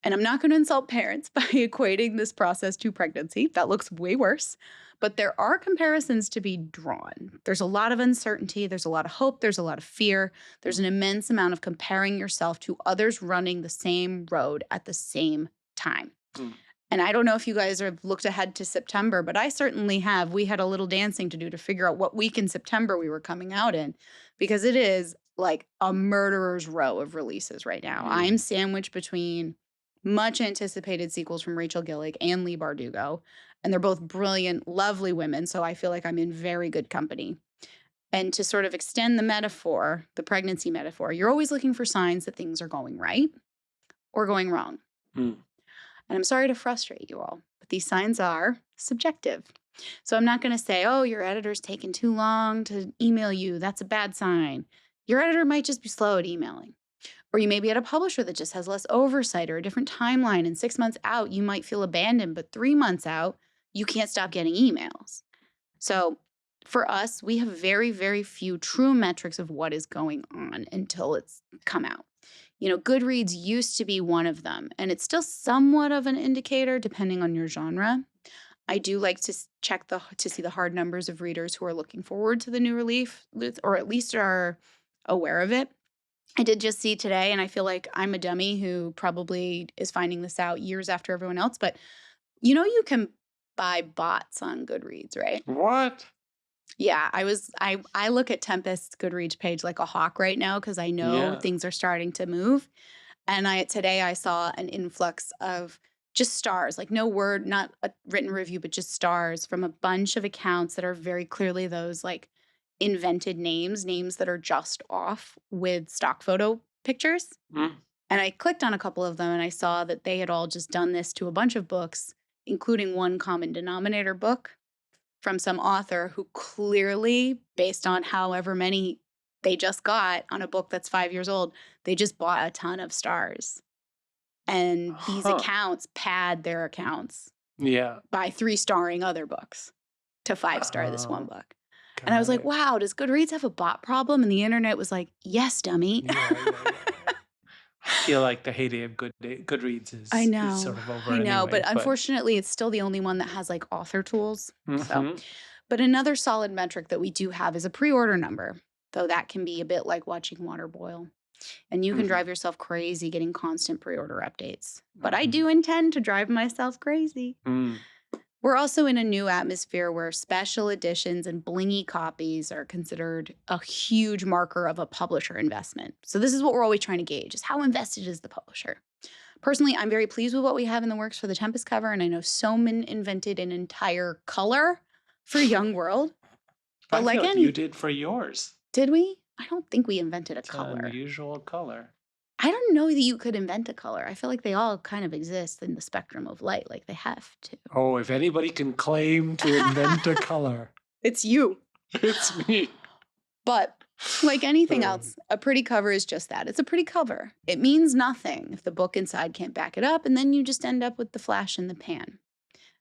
And I'm not going to insult parents by equating this process to pregnancy. That looks way worse. But there are comparisons to be drawn. There's a lot of uncertainty. There's a lot of hope. There's a lot of fear. There's an immense amount of comparing yourself to others running the same road at the same time. Mm. And I don't know if you guys have looked ahead to September, but I certainly have. We had a little dancing to do to figure out what week in September we were coming out in, because it is like a murderer's row of releases right now. I'm sandwiched between much anticipated sequels from Rachel Gillig and Leigh Bardugo, and they're both brilliant, lovely women, so I feel like I'm in very good company. And to sort of extend the metaphor, the pregnancy metaphor, you're always looking for signs that things are going right or going wrong. Mm. And I'm sorry to frustrate you all, but these signs are subjective. So I'm not going to say, oh, your editor's taking too long to email you. That's a bad sign. Your editor might just be slow at emailing. Or you may be at a publisher that just has less oversight or a different timeline. And 6 months out, you might feel abandoned, but 3 months out, you can't stop getting emails. So for us, we have very, very few true metrics of what is going on until it's come out. Goodreads used to be one of them, and it's still somewhat of an indicator depending on your genre. I do like to check to see the hard numbers of readers who are looking forward to the new release, or at least are aware of it. I did just see today, and I feel like I'm a dummy who probably is finding this out years after everyone else, but you can buy bots on Goodreads, right? What? Yeah, I look at Tempest's Goodreads page like a hawk right now because I know Yeah. things are starting to move. And today I saw an influx of just stars, like no word, not a written review, but just stars from a bunch of accounts that are very clearly those like invented names that are just off with stock photo pictures. Mm. And I clicked on a couple of them and I saw that they had all just done this to a bunch of books, including one common denominator book from some author who clearly, based on however many they just got on a book that's 5 years old, they just bought a ton of stars. And these Huh. accounts pad their accounts Yeah. by 3-starring other books to 5-star this one Oh, book. And I was got like, it. wow, does Goodreads have a bot problem? And the internet was like, yes, dummy. Yeah. I feel like the heyday of Goodreads I is sort know, of over I know. anyway. But unfortunately, it's still the only one that has like author tools. So, Mhm. but another solid metric that we do have is a pre-order number, though that can be a bit like watching water boil. And you can Mhm. drive yourself crazy getting constant pre-order updates. But I Mhm. do intend to drive myself crazy. Mm. We're also in a new atmosphere where special editions and blingy copies are considered a huge marker of a publisher investment. So this is what we're always trying to gauge, is how invested is the publisher? Personally, I'm very pleased with what we have in the works for the Tempest cover, and I know Soman invented an entire color for Young World. But I like feel like any, you did for yours. did we? I don't think we invented a It's an color. unusual color. I don't know that you could invent a color. I feel like they all kind of exist in the spectrum of light, like they have to. Oh, if anybody can claim to invent a color, It's you. it's me. But Like anything Um, else, a pretty cover is just that. It's a pretty cover. It means nothing if the book inside can't back it up, and then you just end up with the flash in the pan.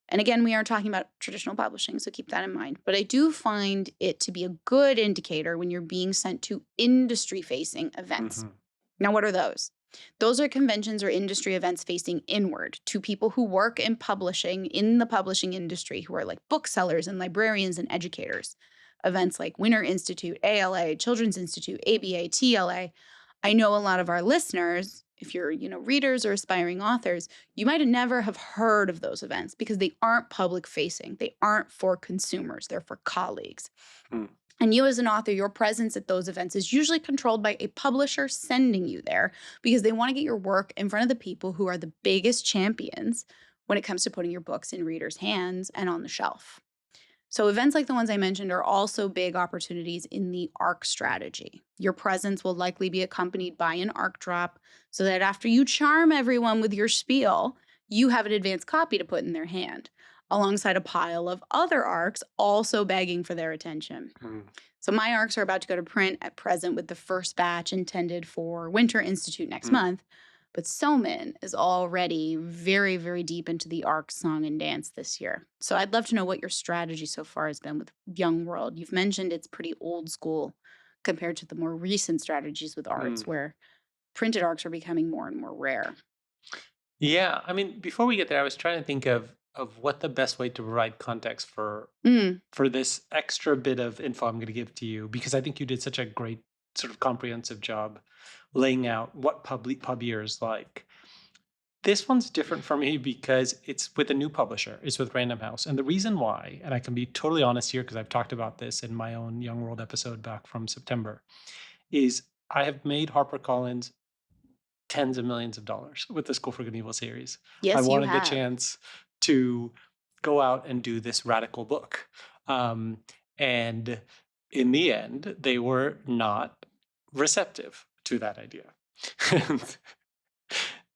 And again, we are talking about traditional publishing, so keep that in mind. But I do find it to be a good indicator when you're being sent to industry facing events. mhm, Now, what are those? Those are conventions or industry events facing inward to people who work in publishing in the publishing industry, who are like booksellers and librarians and educators. Events like Winter Institute, ALA, Children's Institute, ABA, TLA. I know a lot of our listeners, if you're, readers or aspiring authors, you might have never have heard of those events because they aren't public facing. They aren't for consumers, they're for colleagues. mm, And you, as an author, your presence at those events is usually controlled by a publisher sending you there because they want to get your work in front of the people who are the biggest champions when it comes to putting your books in readers' hands and on the shelf. So, events like the ones I mentioned are also big opportunities in the ARC strategy. Your presence will likely be accompanied by an ARC drop so that after you charm everyone with your spiel, you have an advanced copy to put in their hand, alongside a pile of other ARCs also begging for their attention. mm, So my ARCs are about to go to print at present with the first batch intended for Winter Institute next mm. month. But Soman is already very, very deep into the ARC song and dance this year. So I'd love to know what your strategy so far has been with Young World. You've mentioned it's pretty old school compared to the more recent strategies with arts Mm. where printed ARCs are becoming more and more rare. Yeah, I mean, before we get there, I was trying to think of what the best way to provide context Mm, for this extra bit of info I'm going to give to you, because I think you did such a great sort of comprehensive job laying out what pub year is like. This one's different for me because it's with a new publisher. It's with Random House. And the reason why, and I can be totally honest here because I've talked about this in my own Young World episode back from September, is I have made HarperCollins tens of millions of dollars with the School for Good and Evil series. I yes, you wanted the have. chance to go out and do this radical book. Um, and in the end, they were not receptive to that idea. And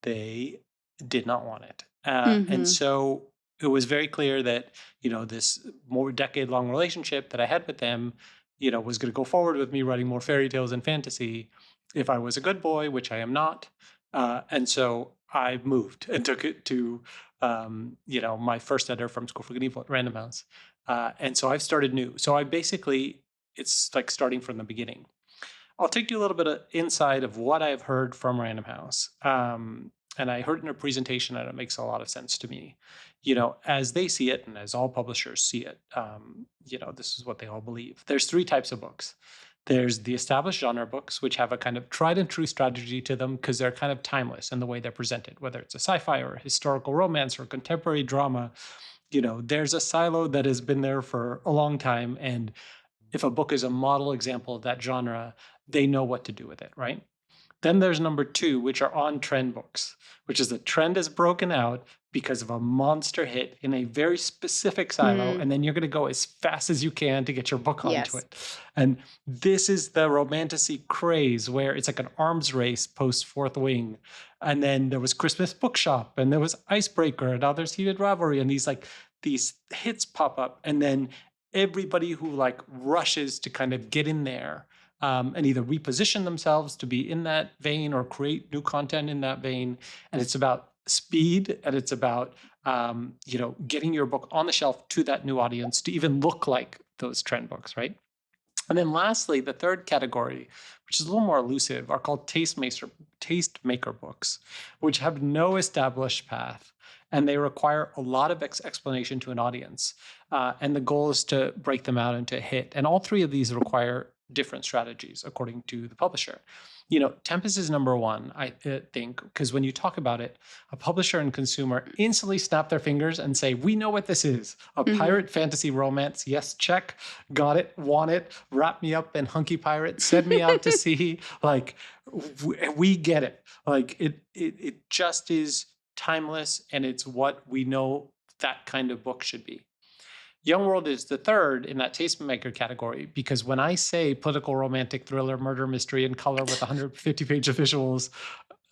they did not want it. And Hmm. so it was very clear that, this more decade-long relationship that I had with them, was going to go forward with me writing more fairy tales and fantasy if I was a good boy, which I am not. And so I moved and took it to, my first editor from School for Good and Evil at Random House. And so I've started new. So it's like starting from the beginning. I'll take you a little bit of inside of what I've heard from Random House. And I heard in a presentation, and it makes a lot of sense to me. As they see it, and as all publishers see it, this is what they all believe. There's three types of books. There's the established genre books, which have a kind of tried and true strategy to them because they're kind of timeless in the way they're presented, whether it's a sci-fi or a historical romance or contemporary drama. There's a silo that has been there for a long time, and if a book is a model example of that genre, they know what to do with it, right? Then there's number two, which are on trend books, which is the trend is broken out because of a monster hit in a very specific silo, Mm, and then you're going to go as fast as you can to get your book onto yes. it. And this is the romantasy craze where it's like an arms race post Fourth Wing. And then there was Christmas Bookshop, and there was Icebreaker, and now there's Heated Rivalry, and these hits pop up, and then everybody who like rushes to kind of get in there and either reposition themselves to be in that vein or create new content in that vein. And it's about speed, and it's about getting your book on the shelf to that new audience to even look like those trend books, right? And then lastly, the third category, which is a little more elusive, are called tastemaker books, which have no established path. And they require a lot of explanation to an audience. And the goal is to break them out into a hit. And all three of these require different strategies, according to the publisher. Tempest is number one, I think, because when you talk about it, a publisher and consumer instantly snap their fingers and say, we know what this is. A Hmm. pirate fantasy romance. Yes, check. Got it. Want it. Wrap me up in hunky pirate. Send me out to sea. Like, we get it. Like, it just is timeless, and it's what we know that kind of book should be. Young World is the third in that tastemaker category because when I say political romantic thriller, murder mystery in color with 150 page of visuals,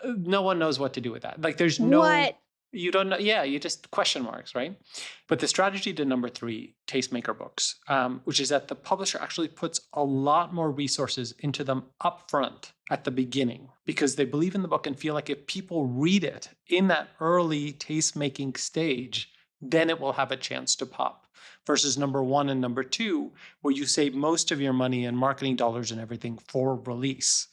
no one knows what to do with that. Like there's no What? You don't know. Yeah, you just question marks, right? But the strategy to number three, tastemaker books, which is that the publisher actually puts a lot more resources into them upfront at the beginning because they believe in the book and feel like if people read it in that early tastemaking stage, then it will have a chance to pop. Versus number one and number two, where you save most of your money and marketing dollars and everything for release,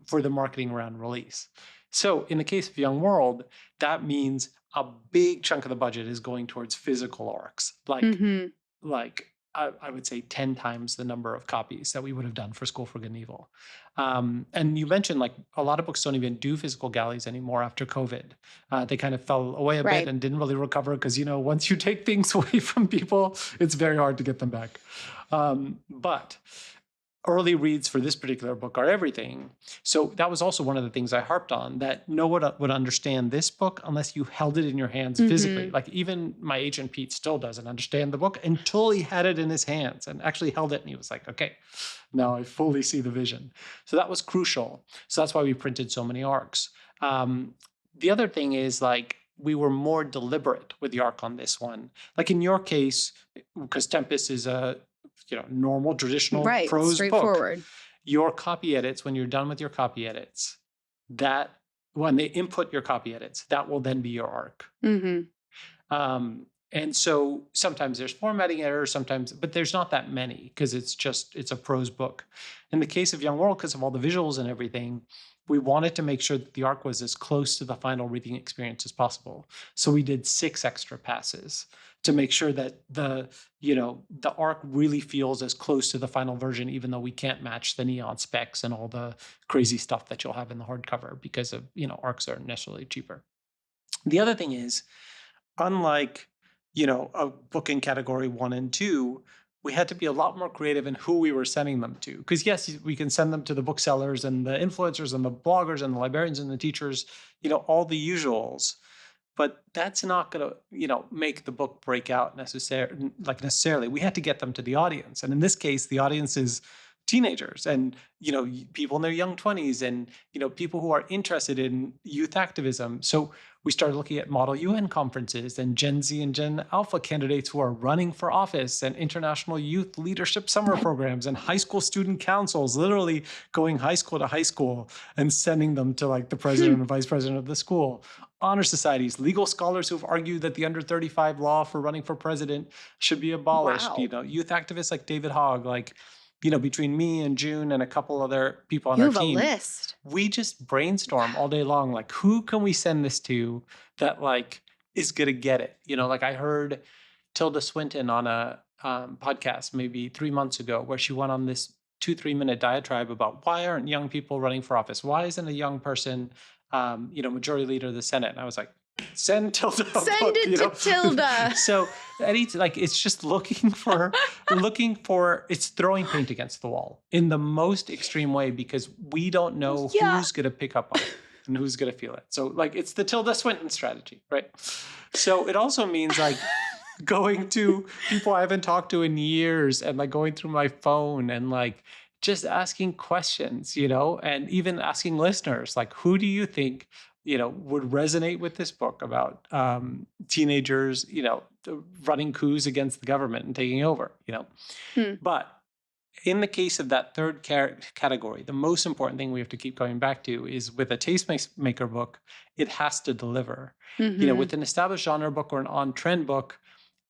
for the marketing around release. So in the case of Young World, that means a big chunk of the budget is going towards physical arcs, Hmm. like I would say 10 times the number of copies that we would have done for School for Good and Evil. And you mentioned like a lot of books don't even do physical galleys anymore after COVID. They kind of fell away a bit Right. and didn't really recover because, once you take things away from people, it's very hard to get them back. But early reads for this particular book are everything. So that was also one of the things I harped on, that no one would understand this book unless you held it in your hands physically. Hmm. Like even my agent Pete still doesn't understand the book until he had it in his hands and actually held it and he was like, okay, now I fully see the vision. So that was crucial. So that's why we printed so many arcs. The other thing is like we were more deliberate with the arc on this one. Like in your case, because Tempest is a normal traditional Right. prose book, Straightforward. your copy edits, when you're done with your copy edits, that when they input your copy edits, that will then be your arc. Hmm. And so sometimes there's formatting errors, sometimes, but there's not that many because it's a prose book. In the case of Young World, because of all the visuals and everything, we wanted to make sure that the arc was as close to the final reading experience as possible. So we did 6 extra passes to make sure that the arc really feels as close to the final version, even though we can't match the neon specs and all the crazy stuff that you'll have in the hardcover because of, arcs aren't necessarily cheaper. The other thing is, unlike, a book in category 1 and 2, we had to be a lot more creative in who we were sending them to. Because yes, we can send them to the booksellers and the influencers and the bloggers and the librarians and the teachers, all the usuals. But that's not going to, make the book break out necessarily. We had to get them to the audience. And in this case, the audience is teenagers and, people in their young 20s and, people who are interested in youth activism. So we started looking at Model UN conferences and Gen Z and Gen Alpha candidates who are running for office and international youth leadership summer programs and high school student councils, literally going high school to high school and sending them to like the president and vice president of the school. Honor societies, legal scholars who've argued that the under 35 law for running for president should be abolished. Wow. Youth activists like David Hogg, between me and June and a couple other people on You our have a team, list. we just brainstorm all day long. Like, who can we send this to that is gonna get it? I heard Tilda Swinton on a podcast maybe 3 months ago where she went on this 2-3 minute diatribe about why aren't young people running for office? Why isn't a young person, majority leader of the Senate? And I was like, send Tilda a Send book, it to Tilda. So it's just looking for it's throwing paint against the wall in the most extreme way because we don't know Yeah. who's gonna pick up on it and who's gonna feel it. So it's the Tilda Swinton strategy, right? So it also means going to people I haven't talked to in years and going through my phone and just asking questions, and even asking listeners, who do you think, would resonate with this book about teenagers, running coups against the government and taking over, But in the case of that third category, the most important thing we have to keep going back to is with a tastemaker book, it has to deliver. Mhm. With an established genre book or an on-trend book,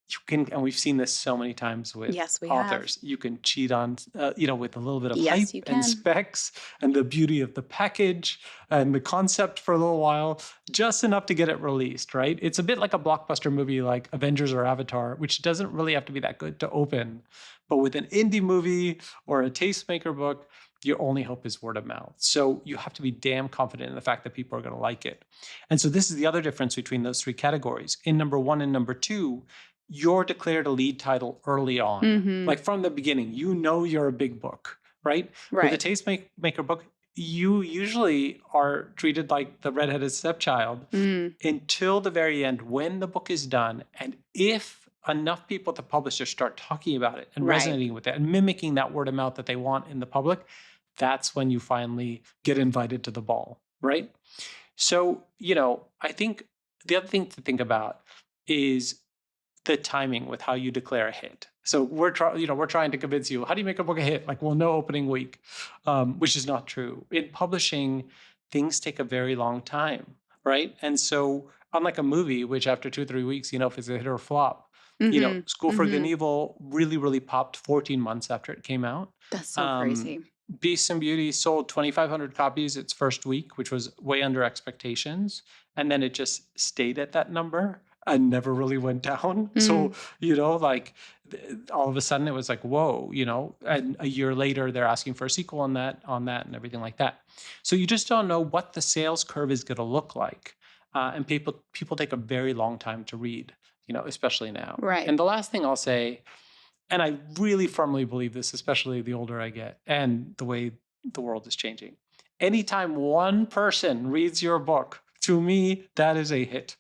you can, and we've seen this so many times with Yes, we have. authors, you can cheat on, with a little bit of Yes, hype you and can. specs and the beauty of the package and the concept for a little while, just enough to get it released, right? It's a bit like a blockbuster movie like Avengers or Avatar, which doesn't really have to be that good to open. But with an indie movie or a tastemaker book, your only hope is word of mouth. So you have to be damn confident in the fact that people are going to like it. And so this is the other difference between those 3 categories. In number 1 and number 2, you're declared a lead title early on. Mhm. From the beginning, you're a big book, right? Right. With a tastemaker book, you usually are treated like the redheaded stepchild until the very end when the book is done. And if enough people at the publisher start talking about it and Right. resonating with it and mimicking that word of mouth that they want in the public, that's when you finally get invited to the ball, right? So, I think the other thing to think about is the timing with how you declare a hit. So we're trying to convince you, how do you make a book a hit? Like, well, no opening week, which is not true. In publishing, things take a very long time, right? And so unlike a movie, which after 2 or 3 weeks, if it's a hit or a flop, Mhm. School for Good and Mhm. Evil really, really popped 14 months after it came out. That's so Um, crazy. Beast and Beauty sold 2,500 copies its first week, which was way under expectations. And then it just stayed at that number and never really went down. So, Mm. all of a sudden it was like, whoa, and a year later they're asking for a sequel on that, and everything like that. So you just don't know what the sales curve is going to look like. And people take a very long time to read, especially now. Right. And the last thing I'll say, and I really firmly believe this, especially the older I get and the way the world is changing. Anytime one person reads your book, to me, that is a hit.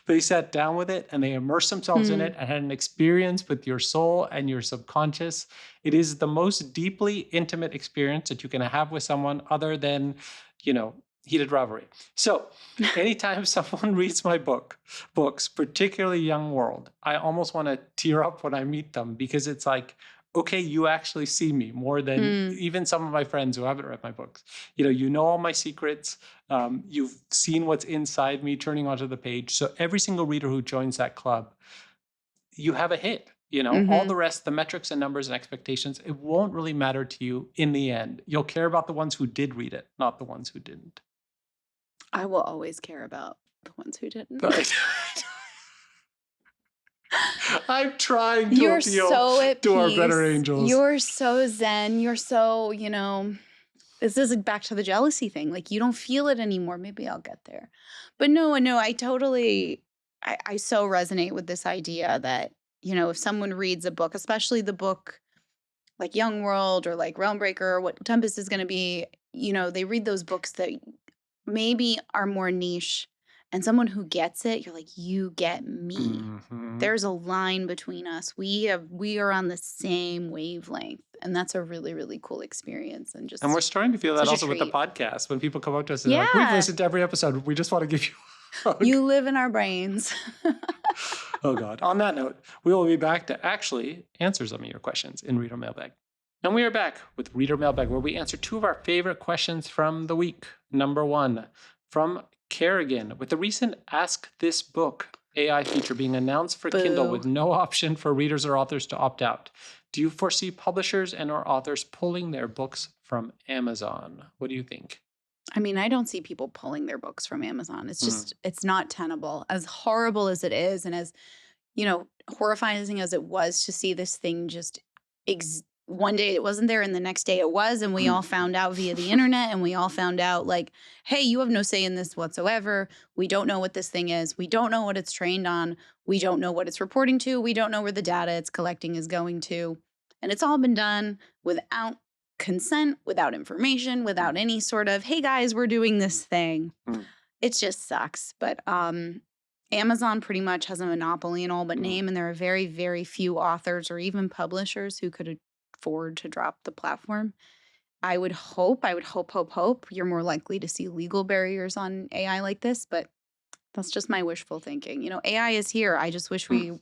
They sat down with it and they immersed themselves in Mm. it and had an experience with your soul and your subconscious. It is the most deeply intimate experience that you can have with someone other than, heated rivalry. So, anytime someone reads my books, particularly Young World, I almost want to tear up when I meet them because it's like, okay, you actually see me more than Mm. even some of my friends who haven't read my books. You know all my secrets. You've seen what's inside me turning onto the page. So every single reader who joins that club, you have a hit. All Mhm. the rest, the metrics and numbers and expectations, it won't really matter to you in the end. You'll care about the ones who did read it, not the ones who didn't. I will always care about the ones who didn't. But I'm trying to You're appeal so at to our better peace. angels. You're so zen. You're so, this is like back to the jealousy thing. Like you don't feel it anymore. Maybe I'll get there. But no, I totally, I so resonate with this idea that, if someone reads a book, especially the book like Young World or like Realm Breaker or what Tempest is going to be, they read those books that maybe are more niche and someone who gets it, you're like, you get me. Mhm. There's a line between us. We are on the same wavelength. And that's a really, really cool experience and And we're just starting to feel that such a also with the treat. podcast. When people come up to us and they're like, we've Yeah. listened to every episode. We just want to give you a hug. You live in our brains. Oh, God. On that note, we will be back to actually answer some of your questions in Reader Mailbag. And we are back with Reader Mailbag, where we answer two of our favorite questions from the week. Number one, from Kerrigan, with the recent Ask This Book AI feature being announced for Kindle Boo. with no option for readers or authors to opt out. Do you foresee publishers and or authors pulling their books from Amazon? What do you think? I mean, I don't see people pulling their books from Amazon. It's just, it's not tenable. As horrible as it is, and as, horrifying as it was to see this thing just one day it wasn't there and the next day it was. And we all found out via the internet and we all found out like, hey, you have no say in this whatsoever. We don't know what this thing is. We don't know what it's trained on. We don't know what it's reporting to. We don't know where the data it's collecting is going to. And it's all been done without consent, without information, without any sort of, hey guys, we're doing this thing. It just sucks. But Amazon pretty much has a monopoly in all but name, and there are very, very few authors or even publishers who could afford to drop the platform. I would hope you're more likely to see legal barriers on AI like this, but that's just my wishful thinking. AI is here. I just wish we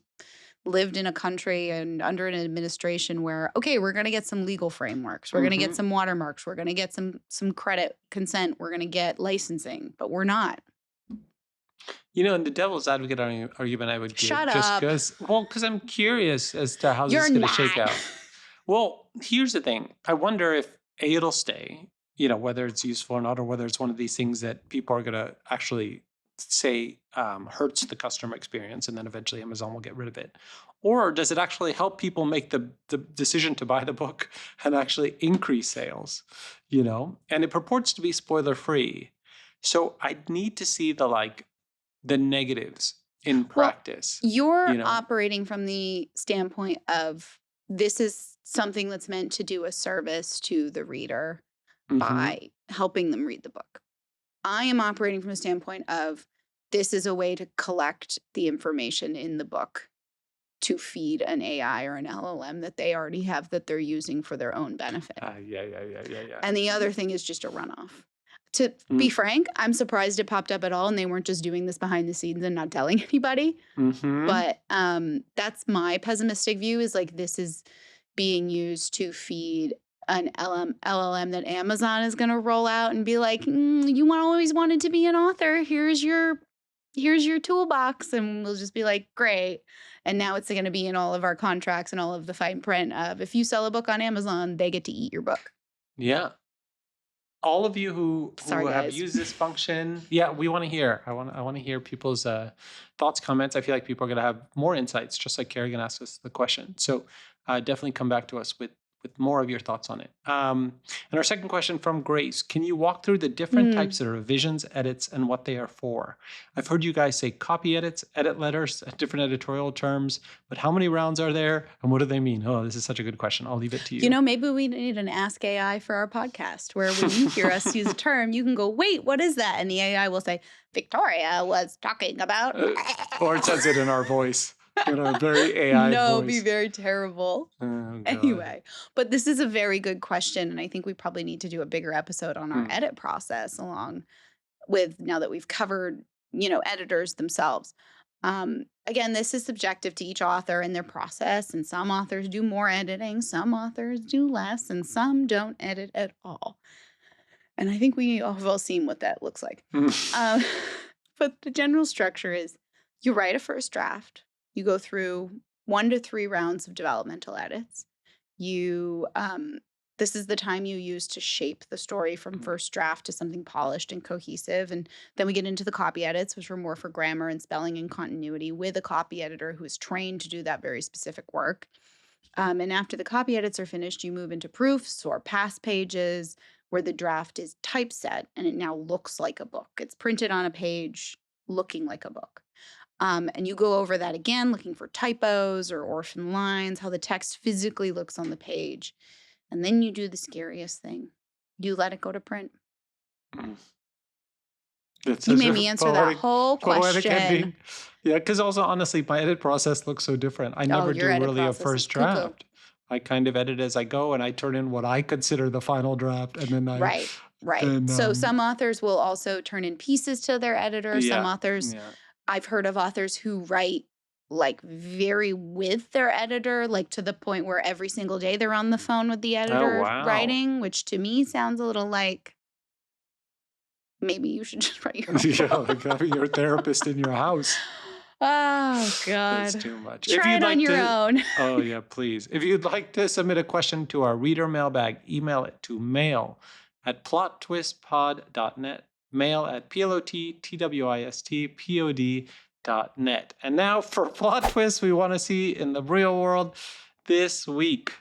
lived in a country and under an administration where, okay, we're going to get some legal frameworks. We're going to get some watermarks. We're going to get some credit consent. We're going to get licensing, but we're not. And the devil's advocate argument I would give, Shut just up. because I'm curious as to how this You're is going to shake not. out. Well, here's the thing. I wonder if it'll stay, whether it's useful or not, or whether it's one of these things that people are going to actually say hurts the customer experience, and then eventually Amazon will get rid of it. Or does it actually help people make the decision to buy the book and actually increase sales, And it purports to be spoiler free. So I'd need to see the negatives in practice. Well, you're operating from the standpoint of this is something that's meant to do a service to the reader by helping them read the book. I am operating from a standpoint of this is a way to collect the information in the book to feed an AI or an LLM that they already have that they're using for their own benefit. Yeah. And the other thing is just a runoff. To be frank, I'm surprised it popped up at all and they weren't just doing this behind the scenes and not telling anybody. Mm-hmm. But that's my pessimistic view, is like this is being used to feed an LLM that Amazon is going to roll out and be like, you always wanted to be an author. Here's your toolbox. And we'll just be like, great. And now it's going to be in all of our contracts and all of the fine print of, if you sell a book on Amazon, they get to eat your book. Yeah. All of you who Sorry, have guys. used this function, yeah, we want to hear. I want to hear people's thoughts, comments. I feel like people are going to have more insights, just like Kerrigan asked us the question. So definitely come back to us with more of your thoughts on it. And our second question from Grace: can you walk through the different types of revisions, edits, and what they are for? I've heard you guys say copy edits, edit letters, different editorial terms, but how many rounds are there, and what do they mean? Oh, this is such a good question. I'll leave it to you. You know, maybe we need an Ask AI for our podcast, where when you hear us use a term, you can go, wait, what is that? And the AI will say, Victoria was talking about. Or it says it in our voice. In our very AI no, voice. be very terrible. Oh, anyway, but this is a very good question. And I think we probably need to do a bigger episode on our edit process, along with, now that we've covered, editors themselves. Again, this is subjective to each author and their process. And some authors do more editing, some authors do less, and some don't edit at all. And I think we have all seen what that looks like. But the general structure is, you write a first draft. You go through 1 to 3 rounds of developmental edits. This is the time you use to shape the story from first draft to something polished and cohesive. And then we get into the copy edits, which are more for grammar and spelling and continuity, with a copy editor who is trained to do that very specific work. And after the copy edits are finished, you move into proofs or pass pages, where the draft is typeset and it now looks like a book. It's printed on a page looking like a book. And you go over that again, looking for typos or orphan lines, how the text physically looks on the page. And then you do the scariest thing. You let it go to print. You made me answer that whole question. Yeah, because also, honestly, my edit process looks so different. I never do really a first draft. I kind of edit as I go, and I turn in what I consider the final draft, and then Right. So some authors will also turn in pieces to their editor. Some authors, I've heard of authors who write like very with their editor, like to the point where every single day they're on the phone with the editor writing, which to me sounds a little like, maybe you should just write your own book. Like having your therapist in your house. Oh, God. It's too much. Try it on your own. Oh, yeah, please. If you'd like to submit a question to our reader mailbag, email it to mail@plottwistpod.net, mail@plottwistpod.net. And now for plot twists we want to see in the real world this week.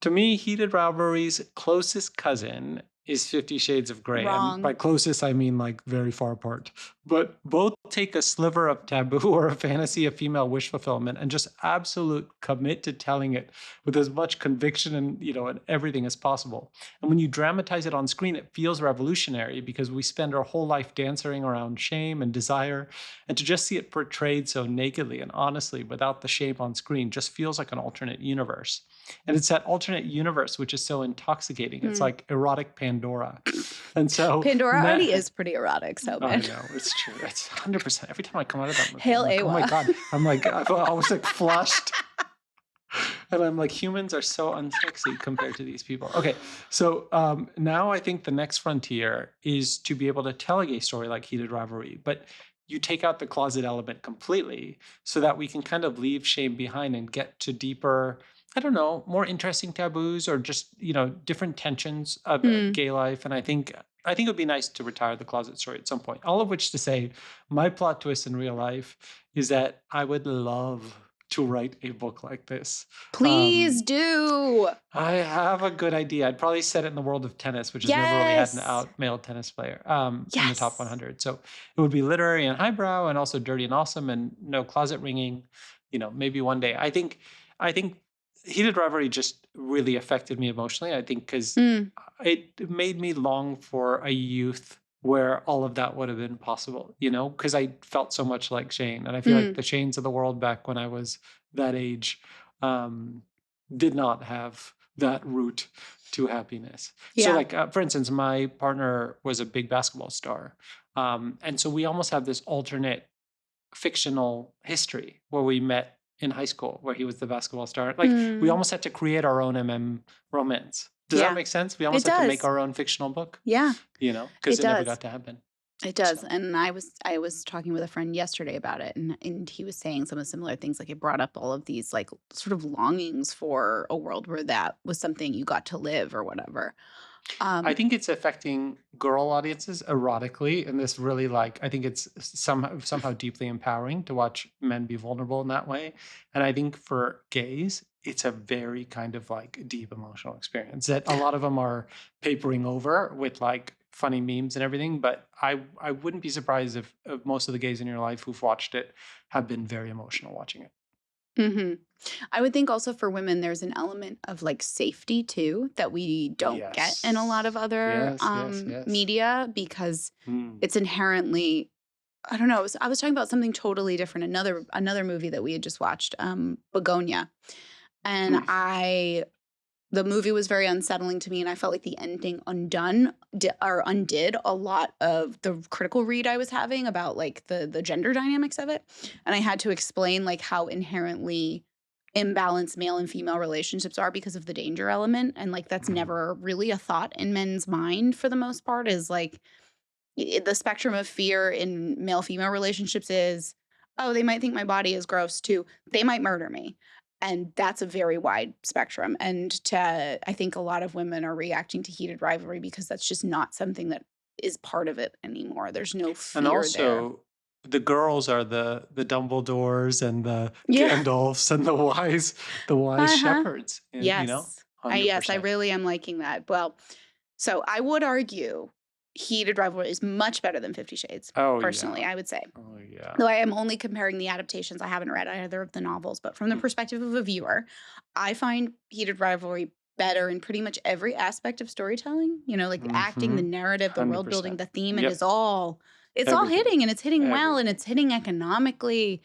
To me, Heated Rivalry's closest cousin is 50 Shades of Grey. Wrong. And by closest, I mean like very far apart. But both take a sliver of taboo or a fantasy of female wish fulfillment and just absolute commit to telling it with as much conviction and, and everything as possible. And when you dramatize it on screen, it feels revolutionary because we spend our whole life dancing around shame and desire. And to just see it portrayed so nakedly and honestly without the shame on screen just feels like an alternate universe. And it's that alternate universe which is so intoxicating. It's like erotic Pandora. And so Pandora already is pretty erotic, so I know, it's true. It's 100%. Every time I come out of that movie, Hail I'm like, Awa. oh my God. I'm like, I was like flushed. And I'm like, humans are so unsexy compared to these people. Okay, so now I think the next frontier is to be able to tell a gay story like Heated Rivalry, but you take out the closet element completely so that we can kind of leave shame behind and get to deeper, I don't know, more interesting taboos or just, different tensions of gay life. And I think it would be nice to retire the closet story at some point. All of which to say, my plot twist in real life is that I would love to write a book like this. Please do. I have a good idea. I'd probably set it in the world of tennis, which has never really had an out male tennis player in the top 100. So it would be literary and highbrow and also dirty and awesome and no closet ringing, maybe one day. I think Heated Rivalry just really affected me emotionally, I think, because it made me long for a youth where all of that would have been possible, because I felt so much like Shane. And I feel like the Shanes of the world back when I was that age did not have that route to happiness. So, Yeah. like, for instance, my partner was a big basketball star. And so we almost have this alternate fictional history where we met in high school, where he was the basketball star. Like, we Mm. almost had to create our own romance. Does that Yeah. make sense? We It almost had to make does. our own fictional book, Yeah, because it it never does. got to happen. It does. So, And I was talking with a friend yesterday about it, and he was saying some of the similar things. Like, it brought up all of these like sort of longings for a world where that was something you got to live or whatever. I Um, think it's affecting girl audiences erotically, and this really like I think it's somehow deeply empowering to watch men be vulnerable in that way. And I think for gays, it's a very kind of like deep emotional experience that a lot of them are papering over with like funny memes and everything. But I wouldn't be surprised if most of the gays in your life who've watched it have been very emotional watching it. mhm. I would think also for women, there's an element of like safety too that we don't get in a lot of Yes, other yes, yes, yes. media because Mm. it's inherently. I don't know. I was talking about something totally different. Another movie that we had just watched, Begonia, and Mm. the movie was very unsettling to me, and I felt like the ending undid a lot of the critical read I was having about like the gender dynamics of it, and I had to explain like how inherently imbalanced male and female relationships are because of the danger element, and like that's Mm. never really a thought in men's mind for the most part. Is like the spectrum of fear in male female relationships is, oh, they might think my body is gross too. They might murder me. And that's a very wide spectrum. And I think a lot of women are reacting to heated rivalry because that's just not something that is part of it anymore. There's no And fear there. also, the girls are the Dumbledores and the Yeah. Gandalfs and the wise Uh-huh. shepherds, Yes. I 100%. really am liking that. Well, so I would argue heated rivalry is much better than 50 Shades, Oh, personally, yeah. I would say. Oh, yeah. Though I am only comparing the adaptations. I haven't read either of the novels, but from the Mm. perspective of a viewer, I find Heated Rivalry better in pretty much every aspect of storytelling. Like the acting, the Mhm. narrative, the world building, 100%. the theme, Yep. it's all Everything. hitting, and it's hitting well, and Everything. it's hitting economically.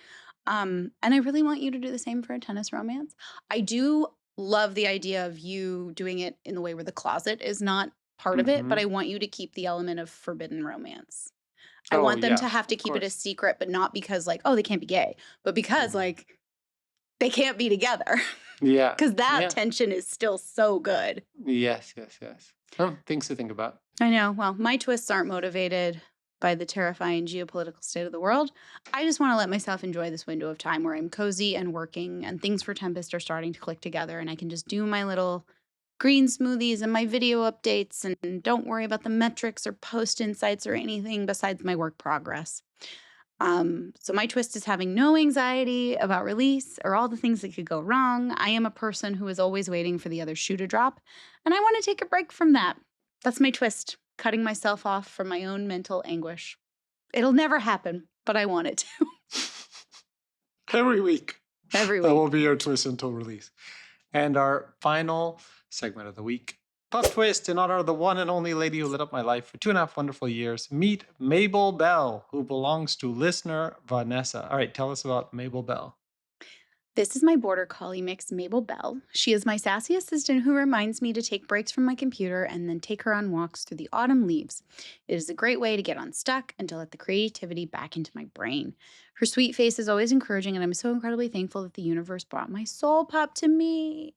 And I really want you to do the same for a tennis romance. I do love the idea of you doing it in the way where the closet is not part of it, but Mhm. I want you to keep the element of forbidden romance. I Oh, want them to yeah. have to Of keep it a course. secret, but not because like, oh, they can't be gay, but because Mhm. like they can't be together. Yeah. Because that Yeah. tension is still so good. Yes, yes, yes. Oh, things to think about. I know. Well, my twists aren't motivated by the terrifying geopolitical state of the world. I just want to let myself enjoy this window of time where I'm cozy and working, and things for Tempest are starting to click together, and I can just do my little green smoothies and my video updates and don't worry about the metrics or post insights or anything besides my work progress. So my twist is having no anxiety about release or all the things that could go wrong. I am a person who is always waiting for the other shoe to drop, and I want to take a break from that. That's my twist, cutting myself off from my own mental anguish. It'll never happen, but I want it to. Every week. Every That will week. be your twist until release. And our final segment of the week, Pup Twist, in honor of the one and only lady who lit up my life for 2.5 wonderful years. Meet Mabel Bell, who belongs to listener Vanessa. All right, tell us about Mabel Bell. This is my border collie mix, Mabel Bell. She is my sassy assistant who reminds me to take breaks from my computer and then take her on walks through the autumn leaves. It is a great way to get unstuck and to let the creativity back into my brain. Her sweet face is always encouraging, and I'm so incredibly thankful that the universe brought my soul pup to me.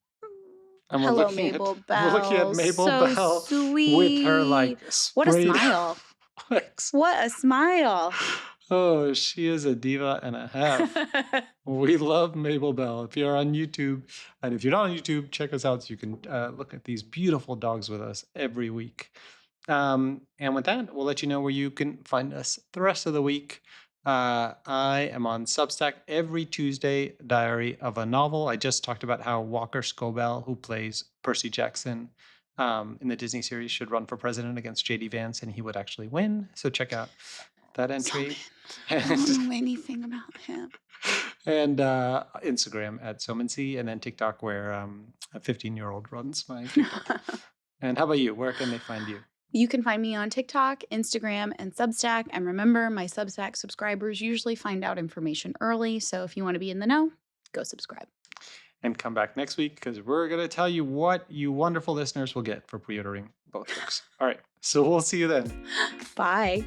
And we're Hello, looking at Mabel we're looking at Bell. Mabel So Bell with her sweet. like What a sprayed smile. legs. What a smile. Oh, she is a diva and a half. We love Mabel Bell. If you're on YouTube, and if you're not on YouTube, check us out so you can look at these beautiful dogs with us every week. And with that, we'll let you know where you can find us the rest of the week. I am on Substack every Tuesday, Diary of a Novel. I just talked about how Walker Scobell, who plays Percy Jackson in the Disney series, should run for president against JD Vance, and he would actually win. So check out that entry. I don't know anything about him. And Instagram at Somancy, and then TikTok where a 15-year-old runs my TikTok. And how about you? Where can they find you? You can find me on TikTok, Instagram, and Substack. And remember, my Substack subscribers usually find out information early. So if you want to be in the know, go subscribe. And come back next week because we're going to tell you what you wonderful listeners will get for pre-ordering both books. All right. So we'll see you then. Bye.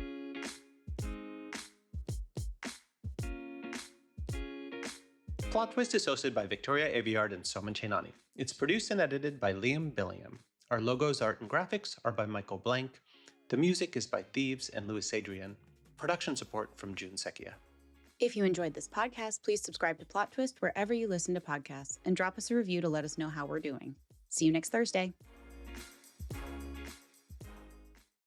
Plot Twist is hosted by Victoria Aveyard and Soman Chainani. It's produced and edited by Liam Billingham. Our logos, art, and graphics are by Michael Blank. The music is by Thieves and Louis Adrian. Production support from June Secchia. If you enjoyed this podcast, please subscribe to Plot Twist wherever you listen to podcasts and drop us a review to let us know how we're doing. See you next Thursday.